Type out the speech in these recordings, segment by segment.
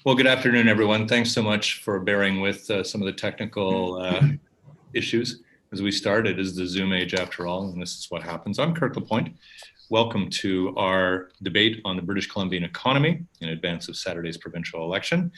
Well, good afternoon, everyone. Thanks so much for bearing with some of the technical issues as we start. It is the Zoom age after all, and this is what happens. I'm Kirk Lapointe. Welcome to our debate on the British Columbian economy in advance of Saturday's provincial election.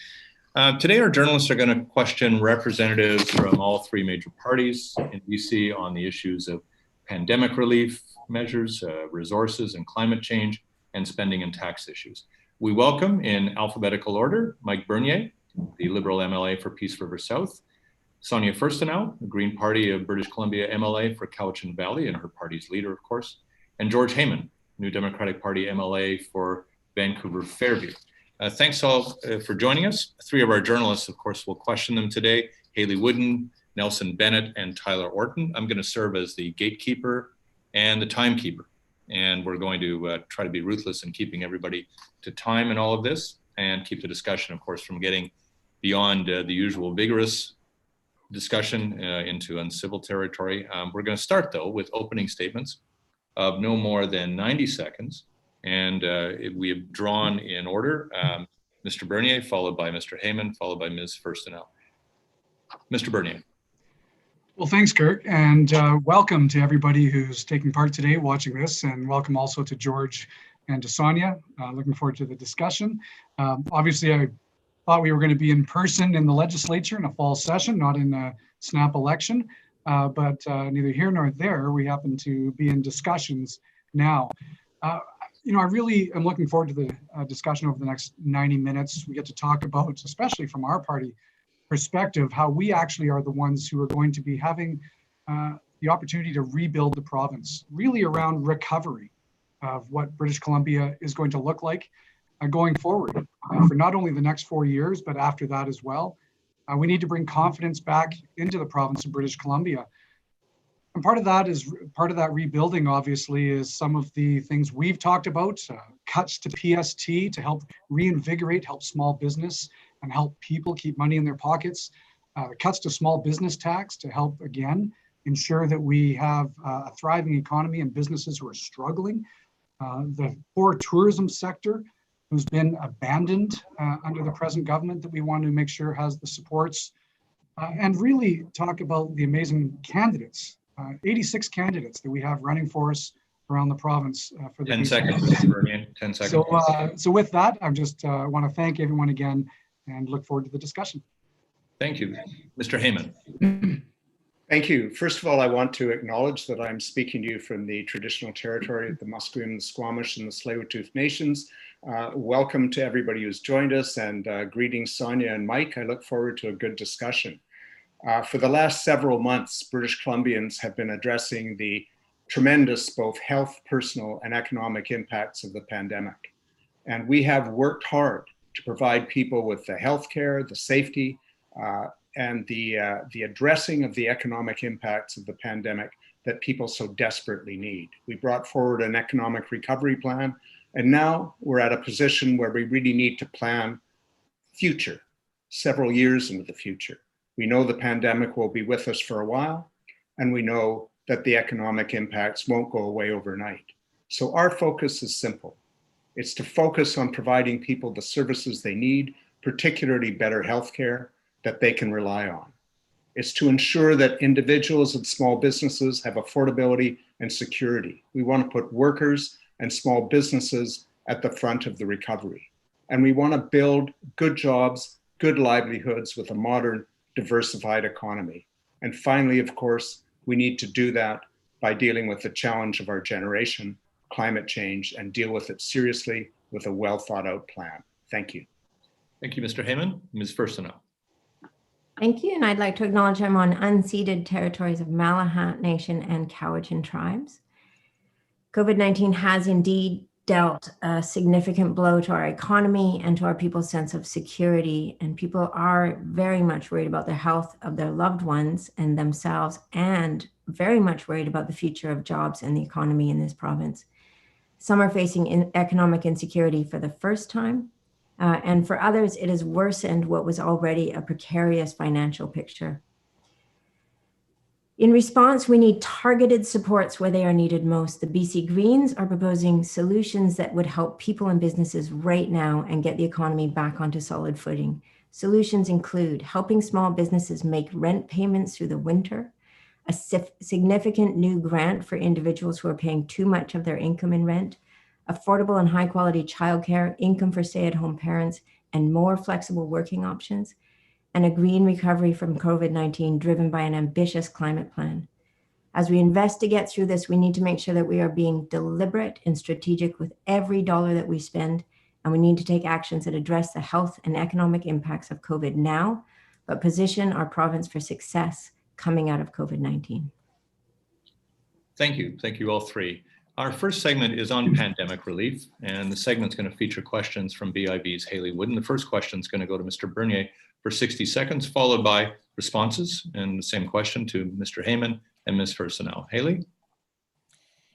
Today, our journalists are going to question representatives from all three major parties in BC on the issues of pandemic relief measures, resources and climate change, and spending and tax issues. We welcome, in alphabetical order, Mike Bernier, the Liberal MLA for Peace River South, Sonia Furstenau, the Green Party of British Columbia MLA for Cowichan Valley, and her party's leader, of course, and George Heyman, new Democratic Party MLA for Vancouver Fairview. Thanks all for joining us. Three of our journalists, of course, will question them today: Haley Wooden, Nelson Bennett, and Tyler Orton. I'm going to serve as the gatekeeper and the timekeeper. And we're going to try to be ruthless in keeping everybody to time in all of this and keep the discussion, of course, from getting beyond the usual vigorous discussion into uncivil territory. We're going to start, though, with opening statements of no more than 90 seconds. And we have drawn in order Mr. Bernier, followed by Mr. Heyman, followed by Ms. Furstenau. Mr. Bernier. Well, thanks, Kirk, and welcome to everybody who's taking part today watching this, and welcome also to George and to Sonia. Looking forward to the discussion. Obviously, I thought we were going to be in person in the legislature in a fall session, not in a snap election, but neither here nor there. We happen to be in discussions now. I really am looking forward to the discussion over the next 90 minutes. We get to talk about, especially from our party perspective, how we actually are the ones who are going to be having the opportunity to rebuild the province, really around recovery of what British Columbia is going to look like going forward for not only the next 4 years, but after that as well. We need to bring confidence back into the province of British Columbia. And part of that rebuilding, obviously, is some of the things we've talked about, cuts to PST to help reinvigorate, help small business and help people keep money in their pockets, cuts to small business tax to help, again, ensure that we have a thriving economy and businesses who are struggling, the poor tourism sector who's been abandoned under the present government that we want to make sure has the supports, and really talk about the amazing candidates, 86 candidates that we have running for us around the province for the 10 seconds, Mr. Bernier, 10 seconds. So with that, I just want to thank everyone again and look forward to the discussion. Thank you. Mr. Heyman. Thank you. First of all, I want to acknowledge that I'm speaking to you from the traditional territory of the Musqueam, the Squamish, and the Tsleil-Waututh Nations. Welcome to everybody who's joined us, and greetings, Sonia and Mike. I look forward to a good discussion. For the last several months, British Columbians have been addressing the tremendous both health, personal, and economic impacts of the pandemic. And we have worked hard to provide people with the healthcare, the safety, and the addressing of the economic impacts of the pandemic that people so desperately need. We brought forward an economic recovery plan, and now we're at a position where we really need to plan future, several years into the future. We know the pandemic will be with us for a while, and we know that the economic impacts won't go away overnight. So our focus is simple. It's to focus on providing people the services they need, particularly better healthcare that they can rely on. It's to ensure that individuals and small businesses have affordability and security. We want to put workers and small businesses at the front of the recovery. And we want to build good jobs, good livelihoods with a modern, diversified economy. And finally, of course, we need to do that by dealing with the challenge of our generation, climate change, and deal with it seriously with a well thought out plan. Thank you. Thank you, Mr. Heyman. Ms. Furstenau. Thank you, and I'd like to acknowledge I'm on unceded territories of Malahat Nation and Cowichan tribes. COVID-19 has indeed dealt a significant blow to our economy and to our people's sense of security, and people are very much worried about the health of their loved ones and themselves, and very much worried about the future of jobs and the economy in this province. Some are facing economic insecurity for the first time, and for others, it has worsened what was already a precarious financial picture. In response, we need targeted supports where they are needed most. The BC Greens are proposing solutions that would help people and businesses right now and get the economy back onto solid footing. Solutions include helping small businesses make rent payments through the winter, a significant new grant for individuals who are paying too much of their income in rent, affordable and high quality childcare, income for stay-at-home parents, and more flexible working options, and a green recovery from COVID-19 driven by an ambitious climate plan. As we invest to get through this, we need to make sure that we are being deliberate and strategic with every dollar that we spend, and we need to take actions that address the health and economic impacts of COVID now, but position our province for success coming out of COVID-19. Thank you. Thank you all three. Our first segment is on pandemic relief, and the segment's going to feature questions from BIV's Haley Wooden. The first question is going to go to Mr. Bernier for 60 seconds, followed by responses, and the same question to Mr. Heyman and Ms. Furstenau. Haley?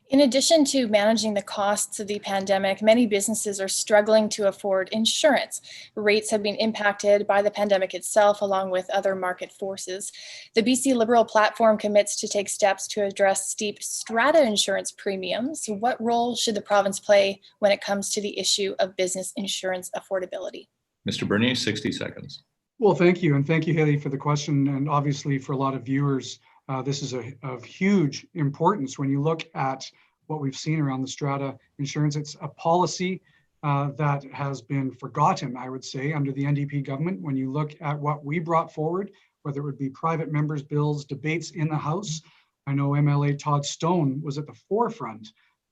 In addition to managing the costs of the pandemic, many businesses are struggling to afford insurance. Rates have been impacted by the pandemic itself, along with other market forces. The BC Liberal platform commits to take steps to address steep strata insurance premiums. What role should the province play when it comes to the issue of business insurance affordability? Mr. Bernier, 60 seconds. Well, thank you. And thank you, Haley, for the question. And obviously for a lot of viewers, this is of huge importance. When you look at what we've seen around the strata insurance, it's a policy that has been forgotten, I would say, under the NDP government. When you look at what we brought forward, whether it would be private members' bills, debates in the House, I know MLA Todd Stone was at the forefront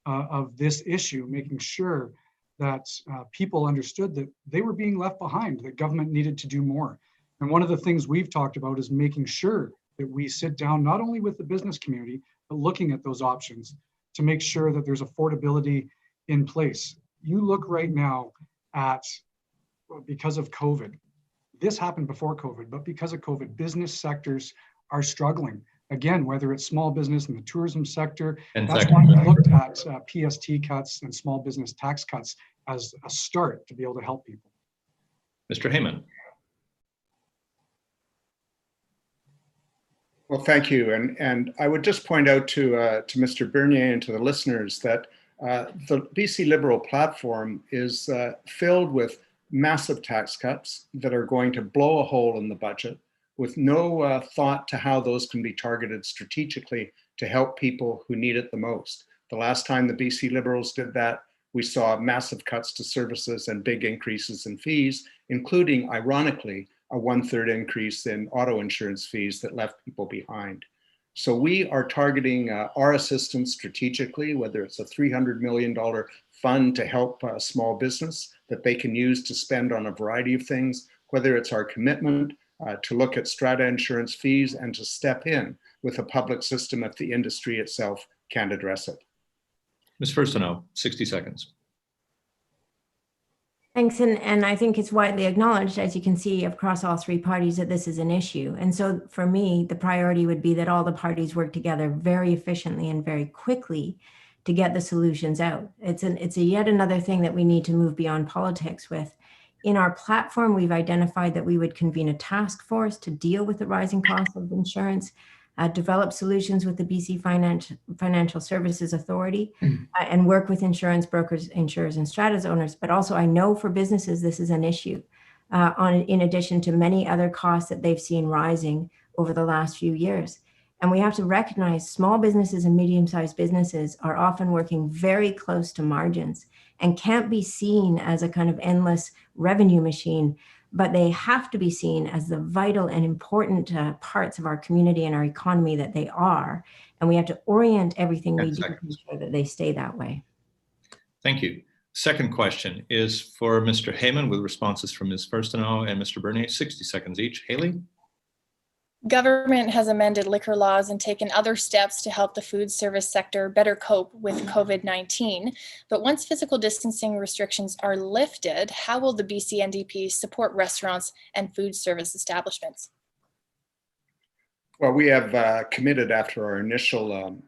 of this issue, making sure that people understood that they were being left behind, that government needed to do more. And one of the things we've talked about is making sure that we sit down not only with the business community, but looking at those options to make sure that there's affordability in place. You look right now at, because of COVID, this happened before COVID, but because of COVID, business sectors are struggling. Again, whether it's small business in the tourism sector, that's why we looked at PST cuts and small business tax cuts as a start to be able to help people. Mr. Heyman. Well, thank you. And I would just point out to Mr. Bernier and to the listeners that the BC Liberal platform is filled with massive tax cuts that are going to blow a hole in the budget, with no thought to how those can be targeted strategically to help people who need it the most. The last time the BC Liberals did that, we saw massive cuts to services and big increases in fees, including, ironically, a 1/3 increase in auto insurance fees that left people behind. So we are targeting our assistance strategically, whether it's a $300 million fund to help small business that they can use to spend on a variety of things, whether it's our commitment to look at strata insurance fees and to step in with a public system if the industry itself can't address it. Ms. Furstenau, 60 seconds. Thanks, and I think it's widely acknowledged, as you can see across all three parties, that this is an issue. And so for me, the priority would be that all the parties work together very efficiently and very quickly to get the solutions out. It's a yet another thing that we need to move beyond politics with. In our platform, we've identified that we would convene a task force to deal with the rising cost of insurance, develop solutions with the BC Financial Services Authority, and work with insurance brokers, insurers, and strata owners. But also, I know for businesses, this is an issue, in addition to many other costs that they've seen rising over the last few years. And we have to recognize small businesses and medium-sized businesses are often working very close to margins and can't be seen as a kind of endless revenue machine, but they have to be seen as the vital and important parts of our community and our economy that they are. And we have to orient everything we do to ensure that they stay that way. Thank you. Second question is for Mr. Heyman with responses from Ms. Furstenau and Mr. Bernier, 60 seconds each. Haley? Government has amended liquor laws and taken other steps to help the food service sector better cope with COVID-19. But once physical distancing restrictions are lifted, how will the BC NDP support restaurants and food service establishments? Well, we have committed after our initial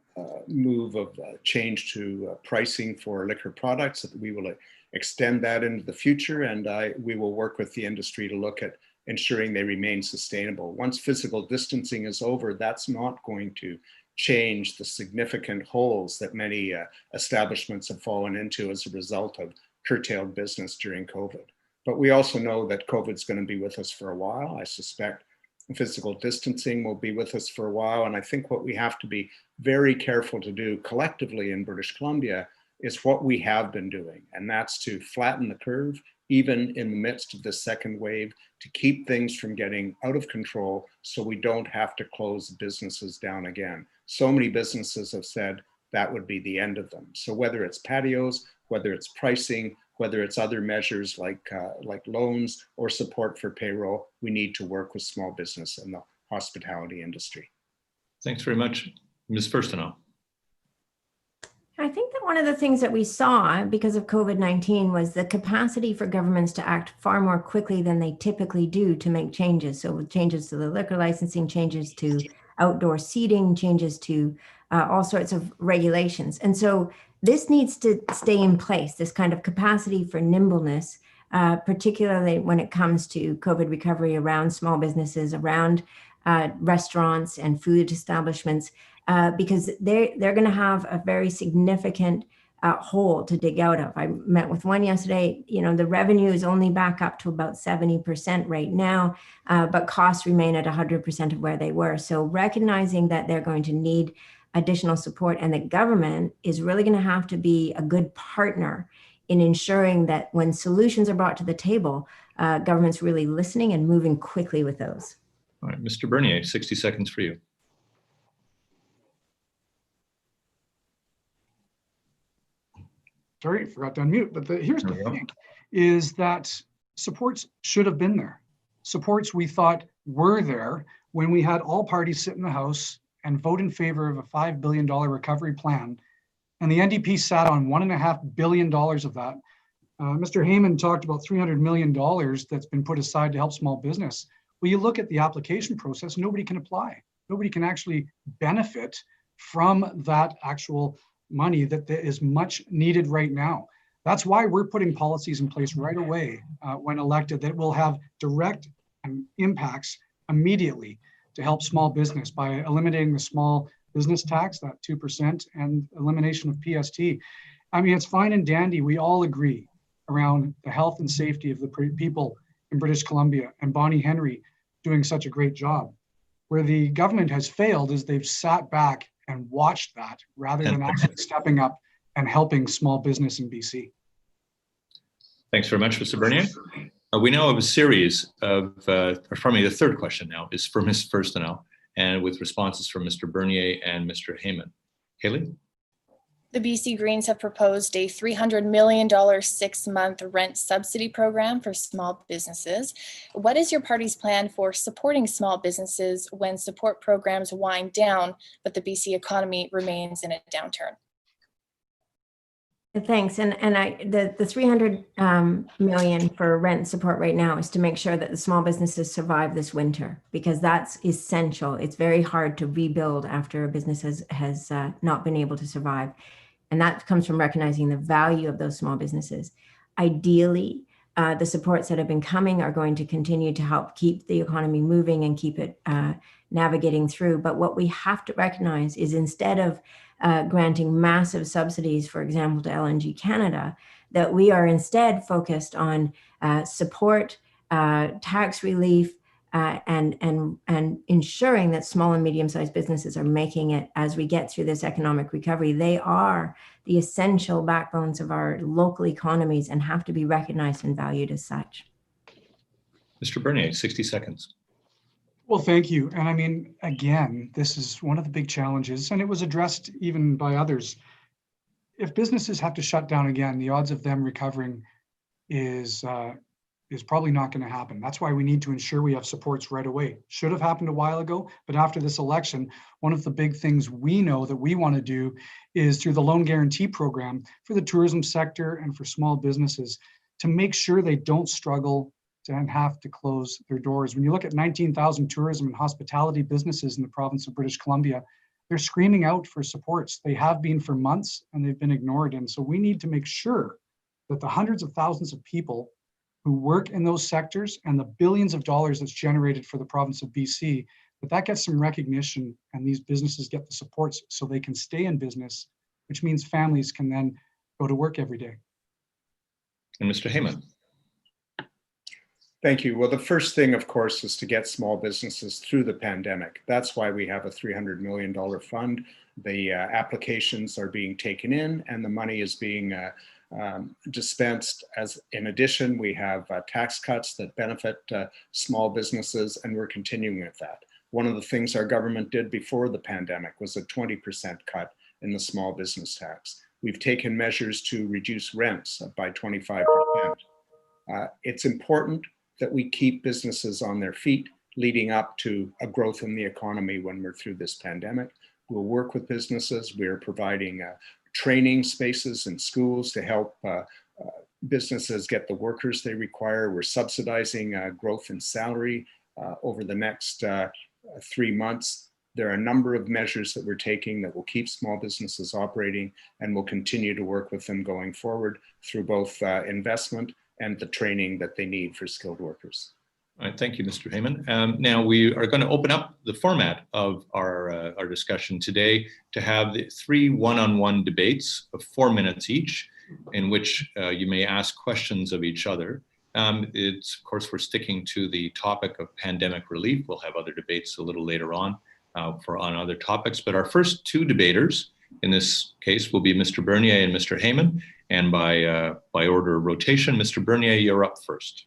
move of change to pricing for liquor products that we will extend that into the future, and we will work with the industry to look at ensuring they remain sustainable. Once physical distancing is over, that's not going to change the significant holes that many establishments have fallen into as a result of curtailed business during COVID. But we also know that COVID's going to be with us for a while. I suspect physical distancing will be with us for a while. And I think what we have to be very careful to do collectively in British Columbia is what we have been doing. And that's to flatten the curve, even in the midst of this second wave, to keep things from getting out of control so we don't have to close businesses down again. So many businesses have said that would be the end of them. So whether it's patios, whether it's pricing, whether it's other measures like loans or support for payroll, we need to work with small business and the hospitality industry. Thanks very much. Ms. Furstenau. I think that one of the things that we saw because of COVID-19 was the capacity for governments to act far more quickly than they typically do to make changes. So with changes to the liquor licensing, changes to outdoor seating, changes to all sorts of regulations. And so this needs to stay in place, this kind of capacity for nimbleness, particularly when it comes to COVID recovery around small businesses, around restaurants and food establishments, because they're going to have a very significant hole to dig out of. I met with one yesterday. You know, the revenue is only back up to about 70% right now, but costs remain at 100% of where they were. So recognizing that they're going to need additional support and the government is really going to have to be a good partner in ensuring that when solutions are brought to the table, government's really listening and moving quickly with those. All right, Mr. Bernier, 60 seconds for you. Sorry, forgot to unmute, but here's the thing, is that supports should have been there. Supports we thought were there when we had all parties sit in the House and vote in favor of a $5 billion recovery plan. And the NDP sat on $1.5 billion of that. Mr. Heyman talked about $300 million that's been put aside to help small business. Well, you look at the application process, nobody can apply. Nobody can actually benefit from that actual money that is much needed right now. That's why we're putting policies in place right away when elected that will have direct impacts immediately to help small business by eliminating the small business tax, that 2%, and elimination of PST. I mean, it's fine and dandy. We all agree around the health and safety of the people in British Columbia and Bonnie Henry doing such a great job. Where the government has failed is they've sat back and watched that rather than actually stepping up and helping small business in BC. Thanks very much, Mr. Bernier. We now have a series of, or for me, the third question now is for Ms. Furstenau, and with responses from Mr. Bernier and Mr. Heyman. Haley? The BC Greens have proposed a $300 million 6-month rent subsidy program for small businesses. What is your party's plan for supporting small businesses when support programs wind down, but the BC economy remains in a downturn? Thanks. And the 300 million for rent support right now is to make sure that the small businesses survive this winter, because that's essential. It's very hard to rebuild after a business has not been able to survive. And that comes from recognizing the value of those small businesses. Ideally, the supports that have been coming are going to continue to help keep the economy moving and keep it navigating through. But what we have to recognize is instead of granting massive subsidies, for example, to LNG Canada, that we are instead focused on support, tax relief, and ensuring that small and medium-sized businesses are making it as we get through this economic recovery. They are the essential backbones of our local economies and have to be recognized and valued as such. Mr. Bernier, 60 seconds. Well, thank you. And I mean, again, this is one of the big challenges, and it was addressed even by others. If businesses have to shut down again, the odds of them recovering is probably not going to happen. That's why we need to ensure we have supports right away. Should have happened a while ago, but after this election, one of the big things we know that we want to do is through the loan guarantee program for the tourism sector and for small businesses to make sure they don't struggle and have to close their doors. When you look at 19,000 tourism and hospitality businesses in the province of British Columbia, they're screaming out for supports. They have been for months and they've been ignored. And so we need to make sure that the hundreds of thousands of people who work in those sectors and the billions of dollars that's generated for the province of BC, that gets some recognition and these businesses get the supports so they can stay in business, which means families can then go to work every day. And Mr. Heyman. Thank you. Well, the first thing, of course, is to get small businesses through the pandemic. That's why we have a $300 million fund. The applications are being taken in and the money is being dispensed. As in addition, we have tax cuts that benefit small businesses, and we're continuing with that. One of the things our government did before the pandemic was a 20% cut in the small business tax. We've taken measures to reduce rents by 25%. It's important that we keep businesses on their feet leading up to a growth in the economy when we're through this pandemic. We'll work with businesses. We're providing training spaces in schools to help businesses get the workers they require. We're subsidizing growth in salary over the next 3 months. There are a number of measures that we're taking that will keep small businesses operating, and we'll continue to work with them going forward through both investment and the training that they need for skilled workers. All right, thank you, Mr. Heyman. Now we are going to open up the format of our discussion today to have the 3 one-on-one debates of 4 minutes each, in which you may ask questions of each other. Of course, we're sticking to the topic of pandemic relief. We'll have other debates a little later on on other topics, but our first 2 debaters in this case will be Mr. Bernier and Mr. Heyman, and by order of rotation, Mr. Bernier, you're up first.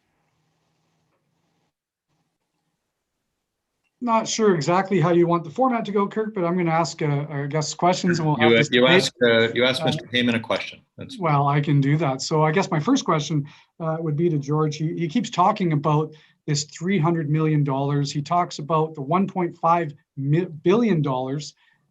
Not sure exactly how you want the format to go, Kirk, but I'm going to ask, I guess, questions, and we'll have this debate. You asked Mr. Heyman a question. Well, I can do that. So I guess my first question would be to George. He keeps talking about this $300 million. He talks about the $1.5 billion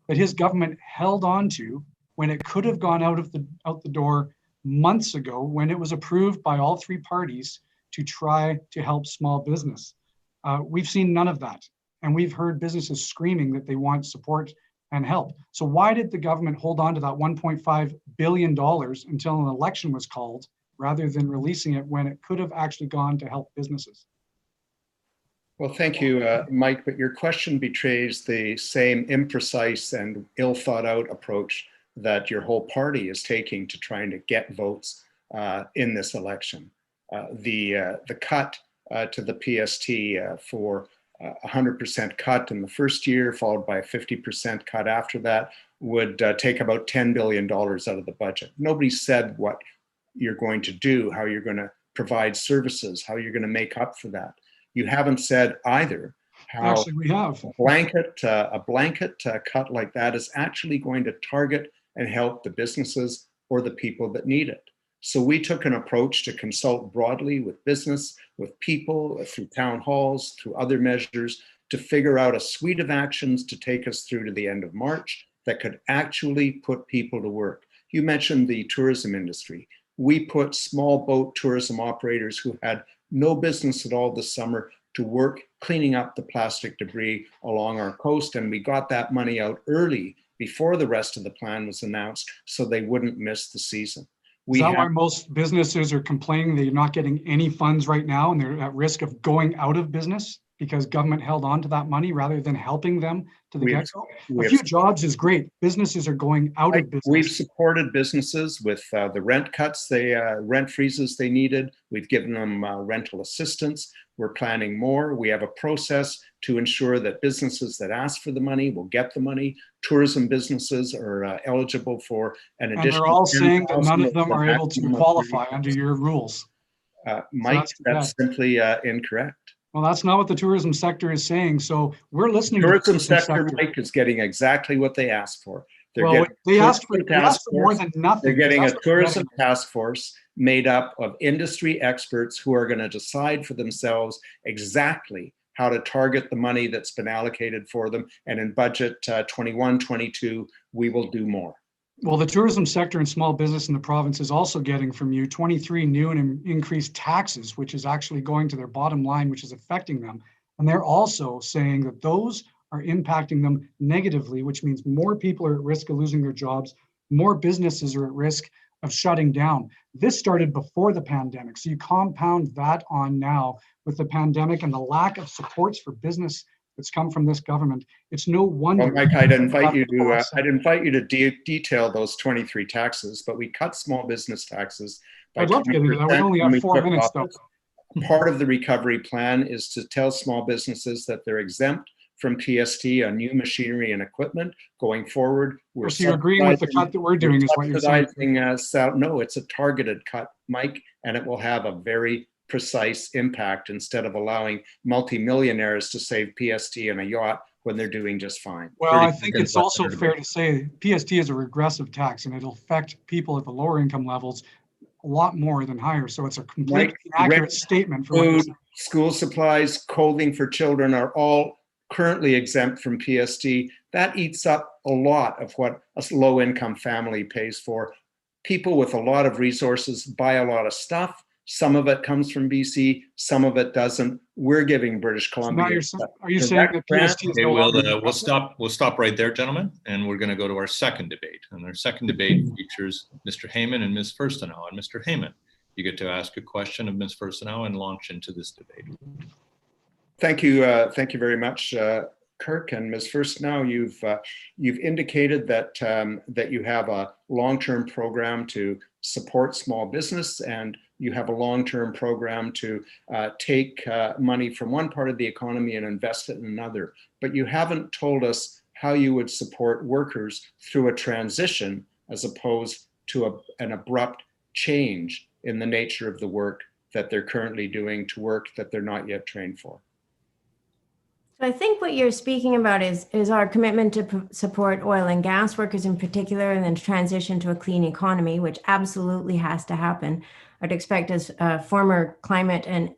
that his government held on to when it could have gone out the door months ago, when it was approved by all 3 parties to try to help small business. We've seen none of that. And we've heard businesses screaming that they want support and help. So why did the government hold on to that $1.5 billion until an election was called, rather than releasing it when it could have actually gone to help businesses? Well, thank you, Mike, but your question betrays the same imprecise and ill thought out approach that your whole party is taking to trying to get votes in this election. The cut to the PST for 100% cut in the first year, followed by a 50% cut after that, would take about $10 billion out of the budget. Nobody said what you're going to do, how you're going to provide services, how you're going to make up for that. You haven't said either how actually we have a blanket cut like that is actually going to target and help the businesses or the people that need it. So we took an approach to consult broadly with business, with people, through town halls, through other measures, to figure out a suite of actions to take us through to the end of March that could actually put people to work. You mentioned the tourism industry. We put small boat tourism operators who had no business at all this summer to work cleaning up the plastic debris along our coast, and we got that money out early before the rest of the plan was announced so they wouldn't miss the season. Is that why most businesses are complaining that you're not getting any funds right now and they're at risk of going out of business because government held on to that money rather than helping them to the get-go? A few jobs is great. Businesses are going out of business. We've supported businesses with the rent cuts, rent freezes they needed. We've given them rental assistance. We're planning more. We have a process to ensure that businesses that ask for the money will get the money. Tourism businesses are eligible for an additional. And they're all saying that none of them are able to qualify under your rules. Mike, so that's simply incorrect. Well, that's not what the tourism sector is saying. So we're listening. The tourism sector, Mike, is getting exactly what they asked for. They asked for more than nothing. They're getting a tourism task force made up of industry experts who are going to decide for themselves exactly how to target the money that's been allocated for them. And in budget 21-22, we will do more. Well, the tourism sector and small business in the province is also getting from you 23 new and increased taxes, which is actually going to their bottom line, which is affecting them. And they're also saying that those are impacting them negatively, which means more people are at risk of losing their jobs, more businesses are at risk of shutting down. This started before the pandemic. So you compound that on now with the pandemic and the lack of supports for business that's come from this government. It's no wonder. Well, Mike, I'd invite you to detail those 23 taxes, but we cut small business taxes by I'd love to get into that. We only have 4 minutes though. Part of the recovery plan is to tell small businesses that they're exempt from PST on new machinery and equipment going forward. So you're agreeing with the cut that we're doing is what you're saying? No, it's a targeted cut, Mike, and it will have a very precise impact instead of allowing multimillionaires to save PST in a yacht when they're doing just fine. Well, I think it's also fair to say PST is a regressive tax and it'll affect people at the lower income levels a lot more than higher. So it's a completely accurate statement. Food, school supplies, clothing for children are all currently exempt from PST. That eats up a lot of what a low income family pays for. People with a lot of resources buy a lot of stuff. Some of it comes from BC, some of it doesn't. We're giving British Columbia. So are you saying that PST is no longer? We'll stop right there, gentlemen, and we're going to go to our second debate. And our second debate features Mr. Heyman and Ms. Furstenau. And Mr. Heyman, you get to ask a question of Ms. Furstenau and launch into this debate. Thank you very much, Kirk and Ms. Furstenau. You've indicated that you have a long-term program to support small business, and you have a long-term program to take money from one part of the economy and invest it in another. But you haven't told us how you would support workers through a transition as opposed to an abrupt change in the nature of the work that they're currently doing to work that they're not yet trained for. I think what you're speaking about is our commitment to support oil and gas workers in particular, and then transition to a clean economy, which absolutely has to happen. I'd expect, as former climate and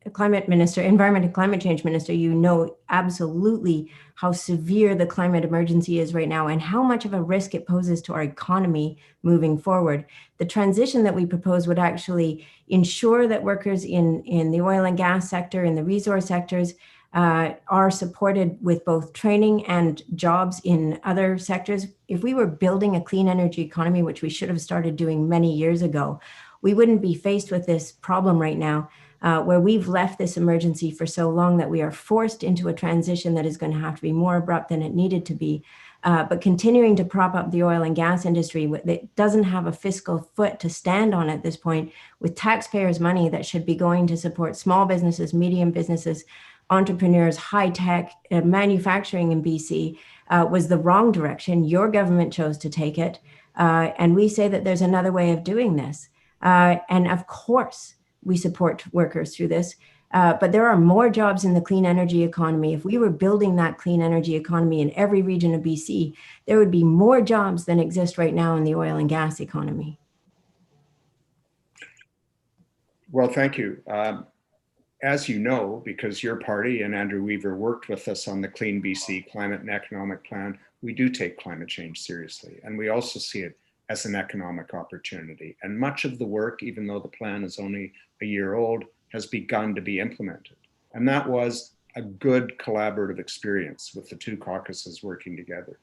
environment and climate change minister, you know absolutely how severe the climate emergency is right now and how much of a risk it poses to our economy moving forward. The transition that we propose would actually ensure that workers in the oil and gas sector, in the resource sectors, are supported with both training and jobs in other sectors. If we were building a clean energy economy, which we should have started doing many years ago, we wouldn't be faced with this problem right now, where we've left this emergency for so long that we are forced into a transition that is going to have to be more abrupt than it needed to be. But continuing to prop up the oil and gas industry that doesn't have a fiscal foot to stand on at this point, with taxpayers' money that should be going to support small businesses, medium businesses, entrepreneurs, high tech, manufacturing in BC, was the wrong direction. Your government chose to take it. And we say that there's another way of doing this. And of course, we support workers through this. But there are more jobs in the clean energy economy. If we were building that clean energy economy in every region of BC, there would be more jobs than exist right now in the oil and gas economy. Well, thank you. As you know, because your party and Andrew Weaver worked with us on the Clean BC Climate and Economic Plan, we do take climate change seriously. And we also see it as an economic opportunity. And much of the work, even though the plan is only a year old, has begun to be implemented. And that was a good collaborative experience with the two caucuses working together.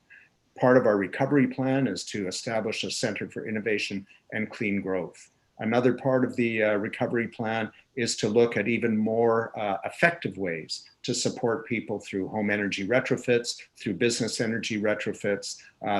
Part of our recovery plan is to establish a Center for Innovation and Clean Growth. Another part of the recovery plan is to look at even more effective ways to support people through home energy retrofits, through business energy retrofits,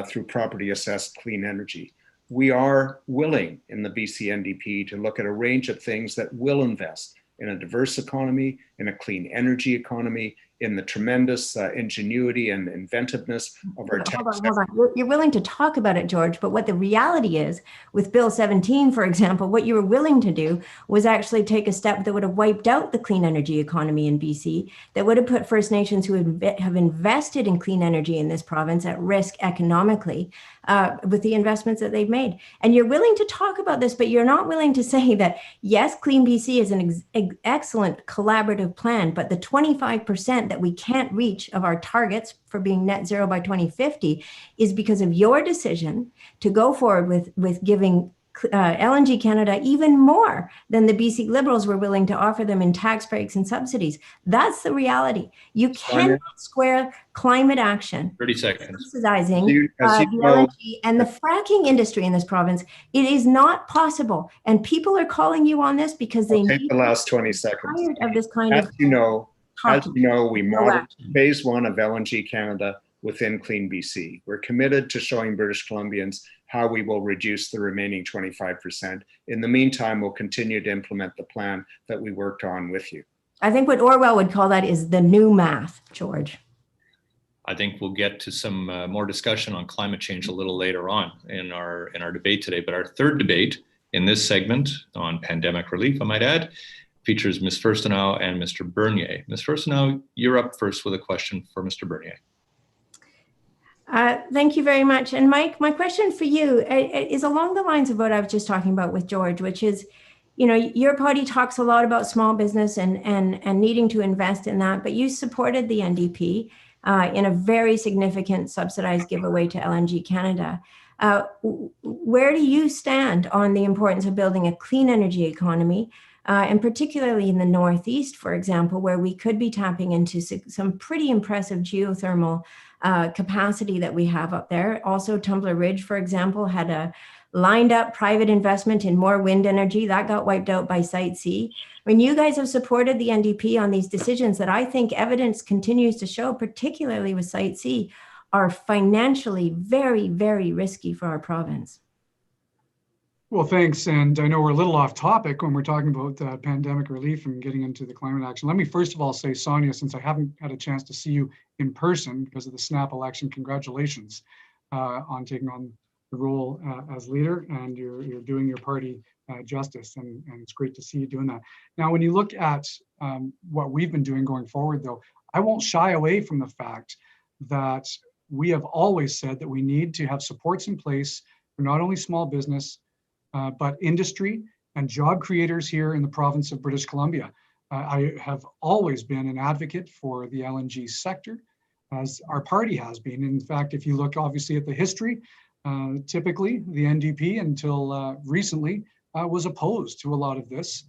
through property assessed clean energy. We are willing in the BC NDP to look at a range of things that will invest in a diverse economy, in a clean energy economy, in the tremendous ingenuity and inventiveness of our tech. Hold on. You're willing to talk about it, George, but what the reality is with Bill 17, for example, what you were willing to do was actually take a step that would have wiped out the clean energy economy in BC, that would have put First Nations who have invested in clean energy in this province at risk economically with the investments that they've made. And you're willing to talk about this, but you're not willing to say that, yes, Clean BC is an excellent collaborative plan, but the 25% that we can't reach of our targets for being net zero by 2050 is because of your decision to go forward with giving LNG Canada even more than the BC Liberals were willing to offer them in tax breaks and subsidies. That's the reality. You cannot square climate action, 30 seconds. subsidizing the LNG and the fracking industry in this province. It is not possible. And people are calling you on this because they need the last 20 seconds. Tired of this kind As of you know, we modeled phase 1 of LNG Canada within Clean BC. We're committed to showing British Columbians how we will reduce the remaining 25%. In the meantime, we'll continue to implement the plan that we worked on with you. I think what Orwell would call that is the new math, George. I think we'll get to some more discussion on climate change a little later on in our debate today. But our third debate in this segment on pandemic relief, I might add, features Ms. Furstenau and Mr. Bernier. Ms. Furstenau, you're up first with a question for Mr. Bernier. Thank you very much. And Mike, my question for you is along the lines of what I was just talking about with George, which is, you know, your party talks a lot about small business and needing to invest in that, but you supported the NDP in a very significant subsidized giveaway to LNG Canada. Where do you stand on the importance of building a clean energy economy, and particularly in the Northeast, for example, where we could be tapping into some pretty impressive geothermal capacity that we have up there? Also, Tumbler Ridge, for example, had a lined up private investment in more wind energy that got wiped out by Site C. I mean, you guys have supported the NDP on these decisions that I think evidence continues to show, particularly with Site C, are financially very, very risky for our province. Well, thanks. And I know we're a little off topic when we're talking about pandemic relief and getting into the climate action. Let me first of all say, Sonia, since I haven't had a chance to see you in person because of the snap election, congratulations on taking on the role as leader, and you're doing your party justice, and it's great to see you doing that. Now, when you look at what we've been doing going forward, though, I won't shy away from the fact that we have always said that we need to have supports in place for not only small business, but industry and job creators here in the province of British Columbia. I have always been an advocate for the LNG sector, as our party has been. In fact, if you look obviously at the history, typically the NDP until recently was opposed to a lot of this.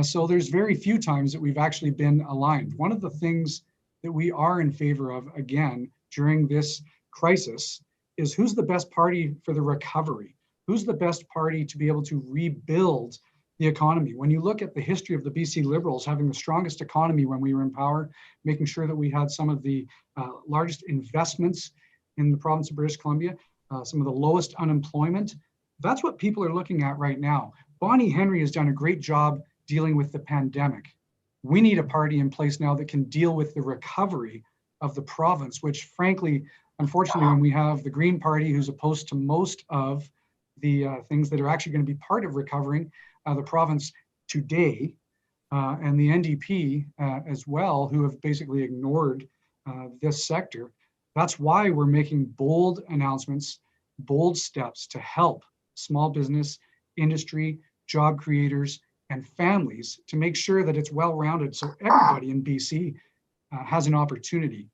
So there's very few times that we've actually been aligned. One of the things that we are in favor of, again, during this crisis is who's the best party for the recovery? Who's the best party to be able to rebuild the economy? When you look at the history of the BC Liberals having the strongest economy when we were in power, making sure that we had some of the largest investments in the province of British Columbia, some of the lowest unemployment, that's what people are looking at right now. Bonnie Henry has done a great job dealing with the pandemic. We need a party in place now that can deal with the recovery of the province, which frankly, unfortunately, when we have the Green Party who's opposed to most of the things that are actually going to be part of recovering the province today, and the NDP as well, who have basically ignored this sector. That's why we're making bold announcements, bold steps to help small business, industry, job creators, and families to make sure that it's well-rounded so everybody in BC has an opportunity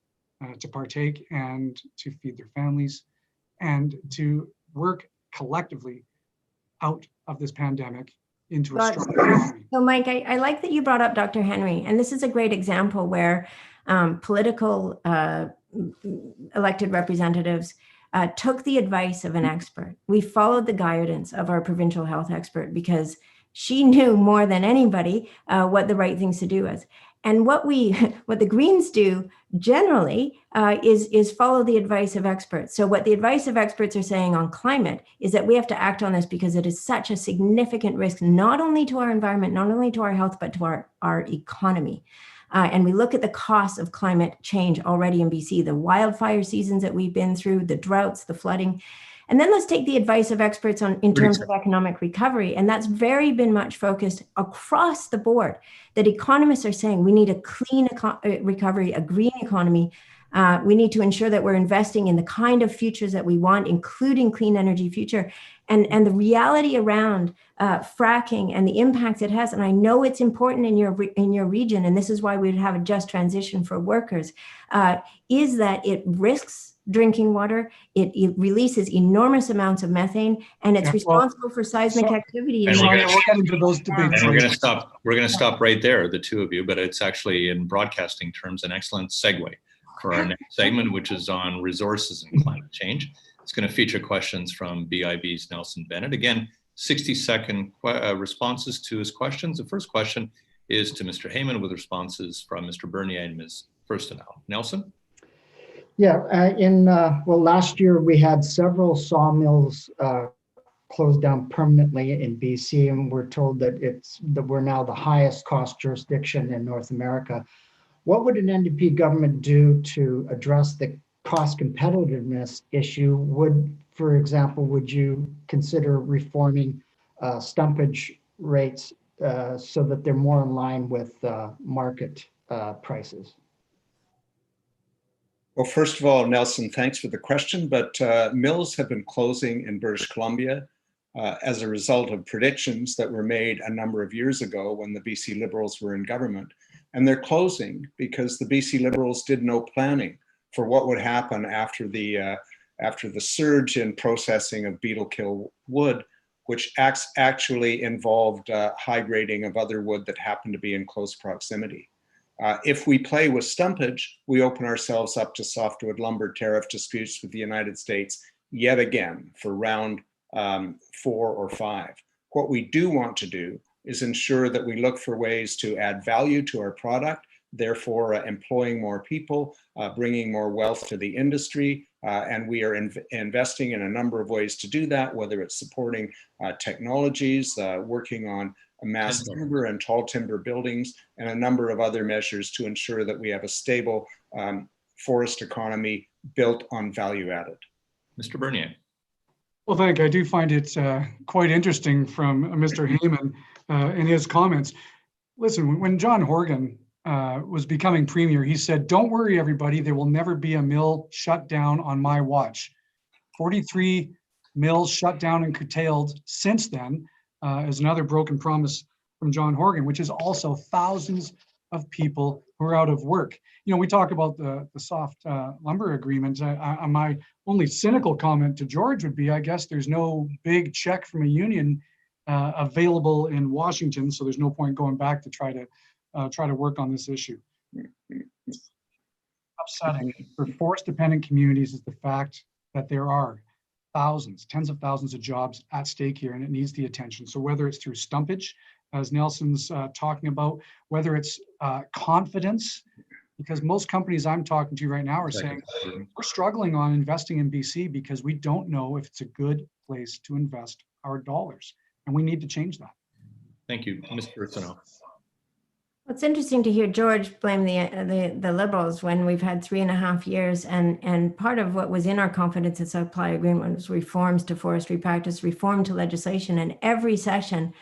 to partake and to feed their families and to work collectively out of this pandemic into a strong economy. So Mike, I like that you brought up Dr. Henry, and this is a great example where political elected representatives took the advice of an expert. We followed the guidance of our provincial health expert because she knew more than anybody what the right things to do is. And what the Greens do generally is follow the advice of experts. So what the advice of experts are saying on climate is that we have to act on this because it is such a significant risk, not only to our environment, not only to our health, but to our economy. And we look at the costs of climate change already in BC, the wildfire seasons that we've been through, the droughts, the flooding. And then let's take the advice of experts in terms of economic recovery. And that's been much focused across the board, that economists are saying we need a clean recovery, a green economy. We need to ensure that we're investing in the kind of futures that we want, including clean energy future. And the reality around fracking and the impact it has, and I know it's important in your region, and this is why we'd have a just transition for workers, is that it risks drinking water. It releases enormous amounts of methane, and it's responsible for seismic activity. And Sonia, we'll get into those debates. And we're going to stop right there, the two of you, but it's actually, in broadcasting terms, an excellent segue for our next segment, which is on resources and climate change. It's going to feature questions from BIB's Nelson Bennett. Again, 60-second responses to his questions. The first question is to Mr. Heyman, with responses from Mr. Bernier and Ms. Furstenau. Nelson? Yeah, well, last year we had several sawmills closed down permanently in BC, and we're told that we're now the highest cost jurisdiction in North America. What would an NDP government do to address the cost competitiveness issue? For example, would you consider reforming stumpage rates so that they're more in line with market prices? Well, first of all, Nelson, thanks for the question, but mills have been closing in British Columbia as a result of predictions that were made a number of years ago when the BC Liberals were in government. And they're closing because the BC Liberals did no planning for what would happen after the surge in processing of beetle kill wood, which actually involved high grading of other wood that happened to be in close proximity. If we play with stumpage, we open ourselves up to softwood lumber tariff disputes with the United States yet again for round 4 or 5. What we do want to do is ensure that we look for ways to add value to our product, therefore employing more people, bringing more wealth to the industry, and we are investing in a number of ways to do that, whether it's supporting technologies, working on mass timber and tall timber buildings, and a number of other measures to ensure that we have a stable forest economy built on value added. Mr. Bernier. Well, thank you. I do find it quite interesting from Mr. Heyman in his comments. Listen, when John Horgan was becoming premier, he said, "Don't worry, everybody, there will never be a mill shut down on my watch." 43 mills shut down and curtailed since then is another broken promise from John Horgan, which is also thousands of people who are out of work. You know, we talk about the soft lumber agreement. My only cynical comment to George would be, I guess there's no big check from a union available in Washington, so there's no point going back to try to work on this issue. Upsetting for forest-dependent communities is the fact that there are thousands, tens of thousands of jobs at stake here, and it needs the attention. So whether it's through stumpage, as Nelson's talking about, whether it's confidence, because most companies I'm talking to right now are saying we're struggling on investing in BC because we don't know if it's a good place to invest our dollars, and we need to change that. Thank you. Ms. Furstenau. It's interesting to hear George blame the Liberals when we've had 3.5 years, and part of what was in our confidence and supply agreement was reforms to forestry practice, reform to legislation, and every session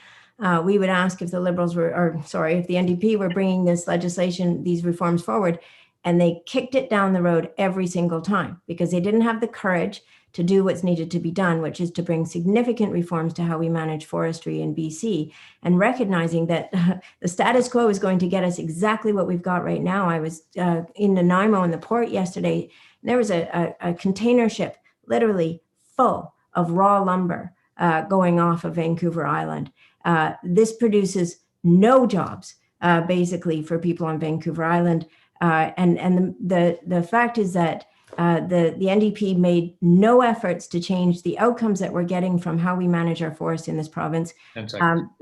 we would ask if the Liberals if the NDP were bringing this legislation, these reforms forward, and they kicked it down the road every single time because they didn't have the courage to do what's needed to be done, which is to bring significant reforms to how we manage forestry in BC, and recognizing that the status quo is going to get us exactly what we've got right now. I was in Nanaimo in the port yesterday, and there was a container ship literally full of raw lumber going off of Vancouver Island. This produces no jobs, basically, for people on Vancouver Island. And the fact is that the NDP made no efforts to change the outcomes that we're getting from how we manage our forests in this province,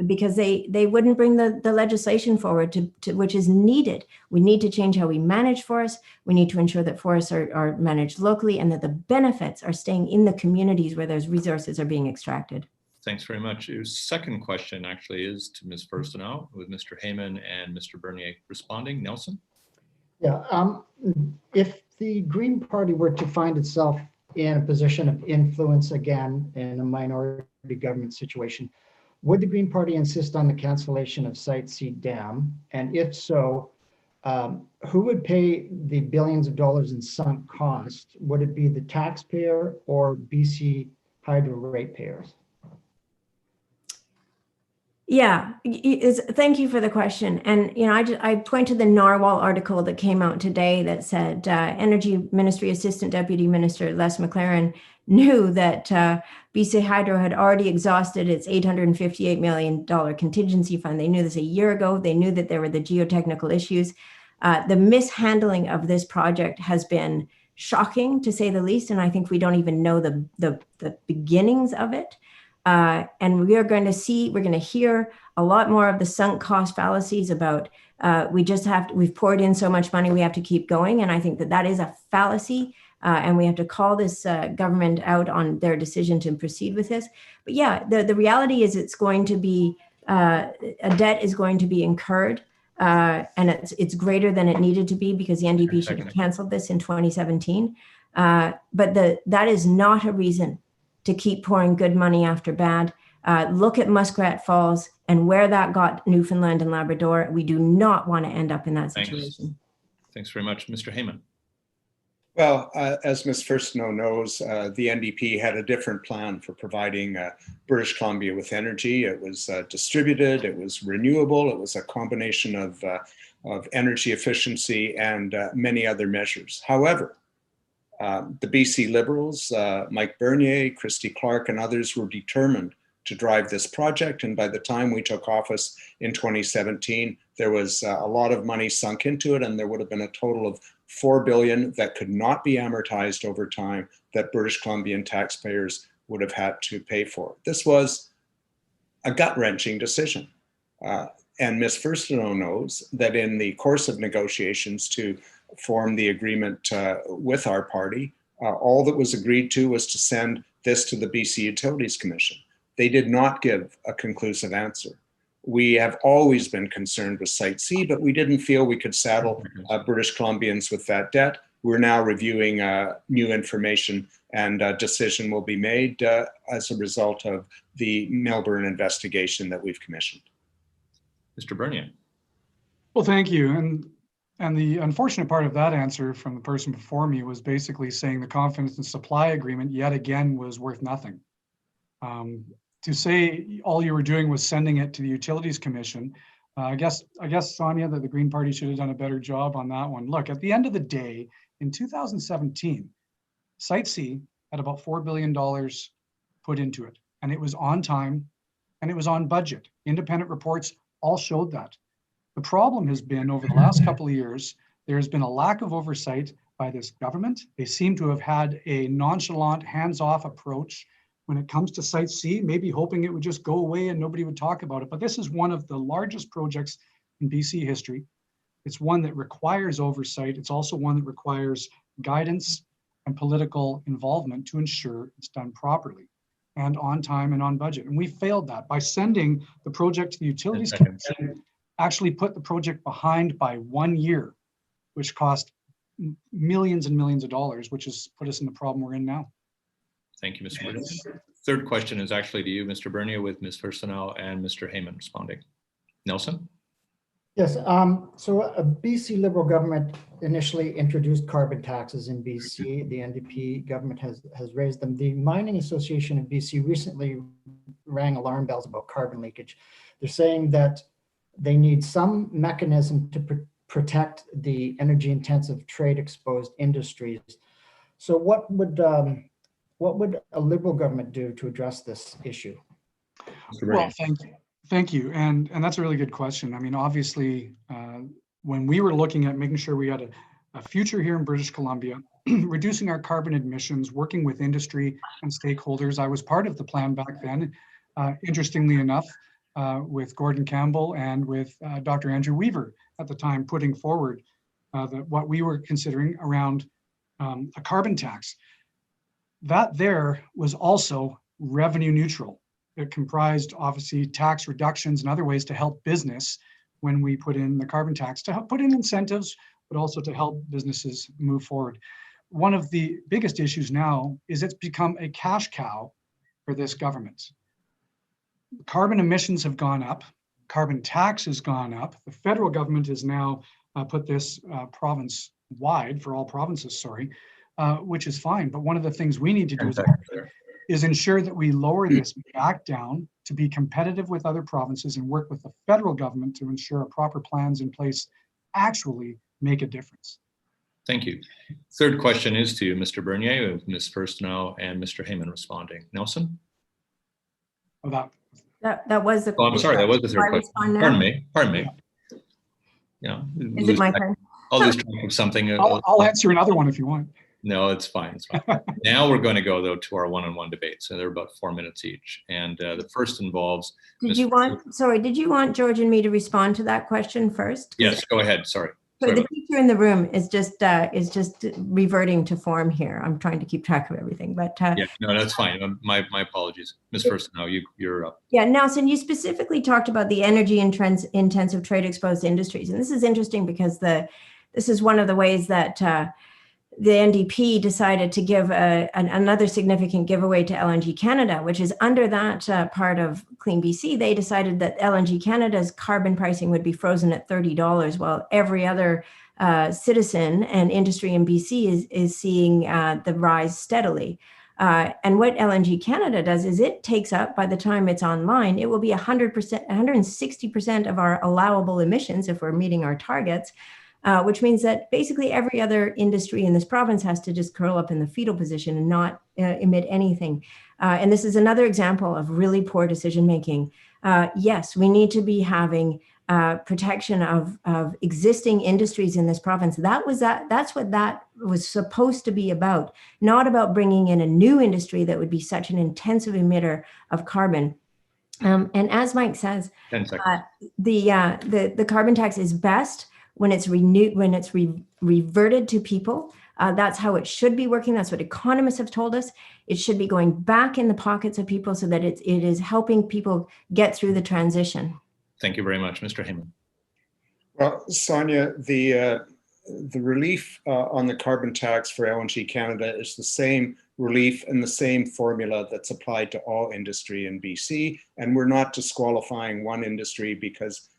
because they wouldn't bring the legislation forward to which is needed. We need to change how we manage forests. We need to ensure that forests are managed locally and that the benefits are staying in the communities where those resources are being extracted. Thanks very much. Your second question actually is to Ms. Furstenau, with Mr. Heyman and Mr. Bernier responding. Nelson? Yeah, if the Green Party were to find itself in a position of influence again in a minority government situation, would the Green Party insist on the cancellation of Site C Dam? And if so, who would pay the billions of dollars in sunk cost? Would it be the taxpayer or BC Hydro ratepayers? Yeah, thank you for the question. And, you know, I point to the Narwhal article that came out today that said Energy Ministry Assistant Deputy Minister Les McLaren knew that BC Hydro had already exhausted its $858 million contingency fund. They knew this a year ago. They knew that there were the geotechnical issues. The mishandling of this project has been shocking, to say the least, and I think we don't even know the beginnings of it. And we're going to hear a lot more of the sunk cost fallacies about we've poured in so much money, we have to keep going. And I think that is a fallacy. And we have to call this government out on their decision to proceed with this. But yeah, the reality is it's going to be, a debt is going to be incurred. And it's greater than it needed to be because the NDP should have canceled this in 2017. But that is not a reason to keep pouring good money after bad. Look at Muskrat Falls and where that got Newfoundland and Labrador. We do not want to end up in that situation. Thanks very much. Mr. Heyman. Well, as Ms. Furstenau knows, the NDP had a different plan for providing British Columbia with energy. It was distributed, it was renewable, it was a combination of energy efficiency and many other measures. However, the BC Liberals, Mike Bernier, Christy Clark, and others were determined to drive this project. And by the time we took office in 2017, there was a lot of money sunk into it, and there would have been a total of $4 billion that could not be amortized over time that British Columbian taxpayers would have had to pay for. This was a gut-wrenching decision. And Ms. Furstenau knows that in the course of negotiations to form the agreement with our party, all that was agreed to was to send this to the BC Utilities Commission. They did not give a conclusive answer. We have always been concerned with Site C, but we didn't feel we could saddle British Columbians with that debt. We're now reviewing new information, and a decision will be made as a result of the Melbourne investigation that we've commissioned. Mr. Bernier. Well, thank you. And the unfortunate part of that answer from the person before me was basically saying the confidence and supply agreement yet again was worth nothing. To say all you were doing was sending it to the Utilities Commission, I guess Sonia, that the Green Party should have done a better job on that one. Look, at the end of the day, in 2017, Site C had about $4 billion put into it, and it was on time and it was on budget. Independent reports all showed that. The problem has been over the last couple of years, there has been a lack of oversight by this government. They seem to have had a nonchalant, hands-off approach when it comes to Site C, maybe hoping it would just go away and nobody would talk about it. But this is one of the largest projects in BC history. It's one that requires oversight. It's also one that requires guidance and political involvement to ensure it's done properly and on time and on budget. And we failed that by sending the project to the Utilities Commission, actually put the project behind by 1 year, which cost millions and millions of dollars, which has put us in the problem we're in now. Thank you, Mr. Bernier. Third question is actually to you, Mr. Bernier, with Ms. Furstenau and Mr. Heyman responding. Nelson? Yes, so a BC Liberal government initially introduced carbon taxes in BC. The NDP government has raised them. The Mining Association of BC recently rang alarm bells about carbon leakage. They're saying that they need some mechanism to protect the energy intensive trade exposed industries. So what would a Liberal government do to address this issue? Well, thank you. And that's a really good question. I mean, obviously, when we were looking at making sure we had a future here in British Columbia, reducing our carbon emissions, working with industry and stakeholders, I was part of the plan back then, interestingly enough, with Gordon Campbell and with Dr. Andrew Weaver at the time, putting forward what we were considering around a carbon tax. That there was also revenue neutral. It comprised obviously tax reductions and other ways to help business when we put in the carbon tax, to help put in incentives, but also to help businesses move forward. One of the biggest issues now is it's become a cash cow for this government. Carbon emissions have gone up, carbon tax has gone up. The federal government has now put this province-wide for all provinces, which is fine. But one of the things we need to do is is ensure that we lower this back down to be competitive with other provinces and work with the federal government to ensure proper plans in place actually make a difference. Thank you. Third question is to Mr. Bernier, with Ms. Furstenau and Mr. Heyman responding. Nelson? Oh, That was the. Oh, I'm sorry, that was the third question. Pardon me. Yeah. Is it my turn? I'll lose track of something. I'll answer another one if you want. No, it's fine. It's fine. Now we're going to go though to our one-on-one debates. So they're about 4 minutes each. And the first involves. Did you want George and me to respond to that question first? Yes, go ahead. Sorry. So the teacher in the room is just reverting to form here. I'm trying to keep track of everything, but yeah, no, that's fine. My apologies, Ms. Furstenau, you're up. Yeah, Nelson, you specifically talked about the energy intensive trade exposed industries, and this is interesting because this is one of the ways that the NDP decided to give another significant giveaway to LNG Canada, which is under that part of Clean BC. They decided that LNG Canada's carbon pricing would be frozen at $30, while every other citizen and industry in BC is seeing the rise steadily. And what LNG Canada does is it takes up, by the time it's online, it will be 100%, 160% of our allowable emissions if we're meeting our targets. Which means that basically every other industry in this province has to just curl up in the fetal position and not emit anything. And this is another example of really poor decision making. Yes, we need to be having protection of existing industries in this province. That's what that was supposed to be about, not about bringing in a new industry that would be such an intensive emitter of carbon. And as Mike says, the carbon tax is best when it's reverted to people. That's how it should be working. That's what economists have told us. It should be going back in the pockets of people so that it is helping people get through the transition. Thank you very much, Mr. Heyman. Well, Sonia, the relief on the carbon tax for LNG Canada is the same relief and the same formula that's applied to all industry in BC. And we're not disqualifying one industry because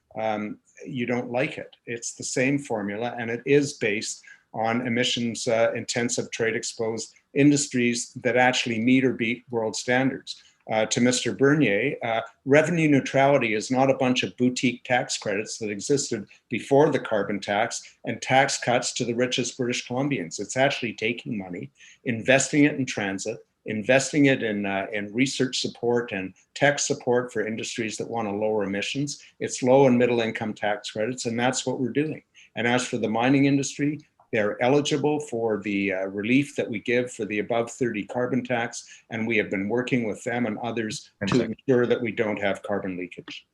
you don't like it. It's the same formula, and it is based on emissions intensive trade exposed industries that actually meet or beat world standards. To Mr. Bernier, revenue neutrality is not a bunch of boutique tax credits that existed before the carbon tax and tax cuts to the richest British Columbians. It's actually taking money, investing it in transit, investing it in research support and tech support for industries that want to lower emissions. It's low and middle income tax credits, and that's what we're doing. And as for the mining industry, they're eligible for the relief that we give for the above 30 carbon tax, and we have been working with them and others to ensure that we don't have carbon leakage.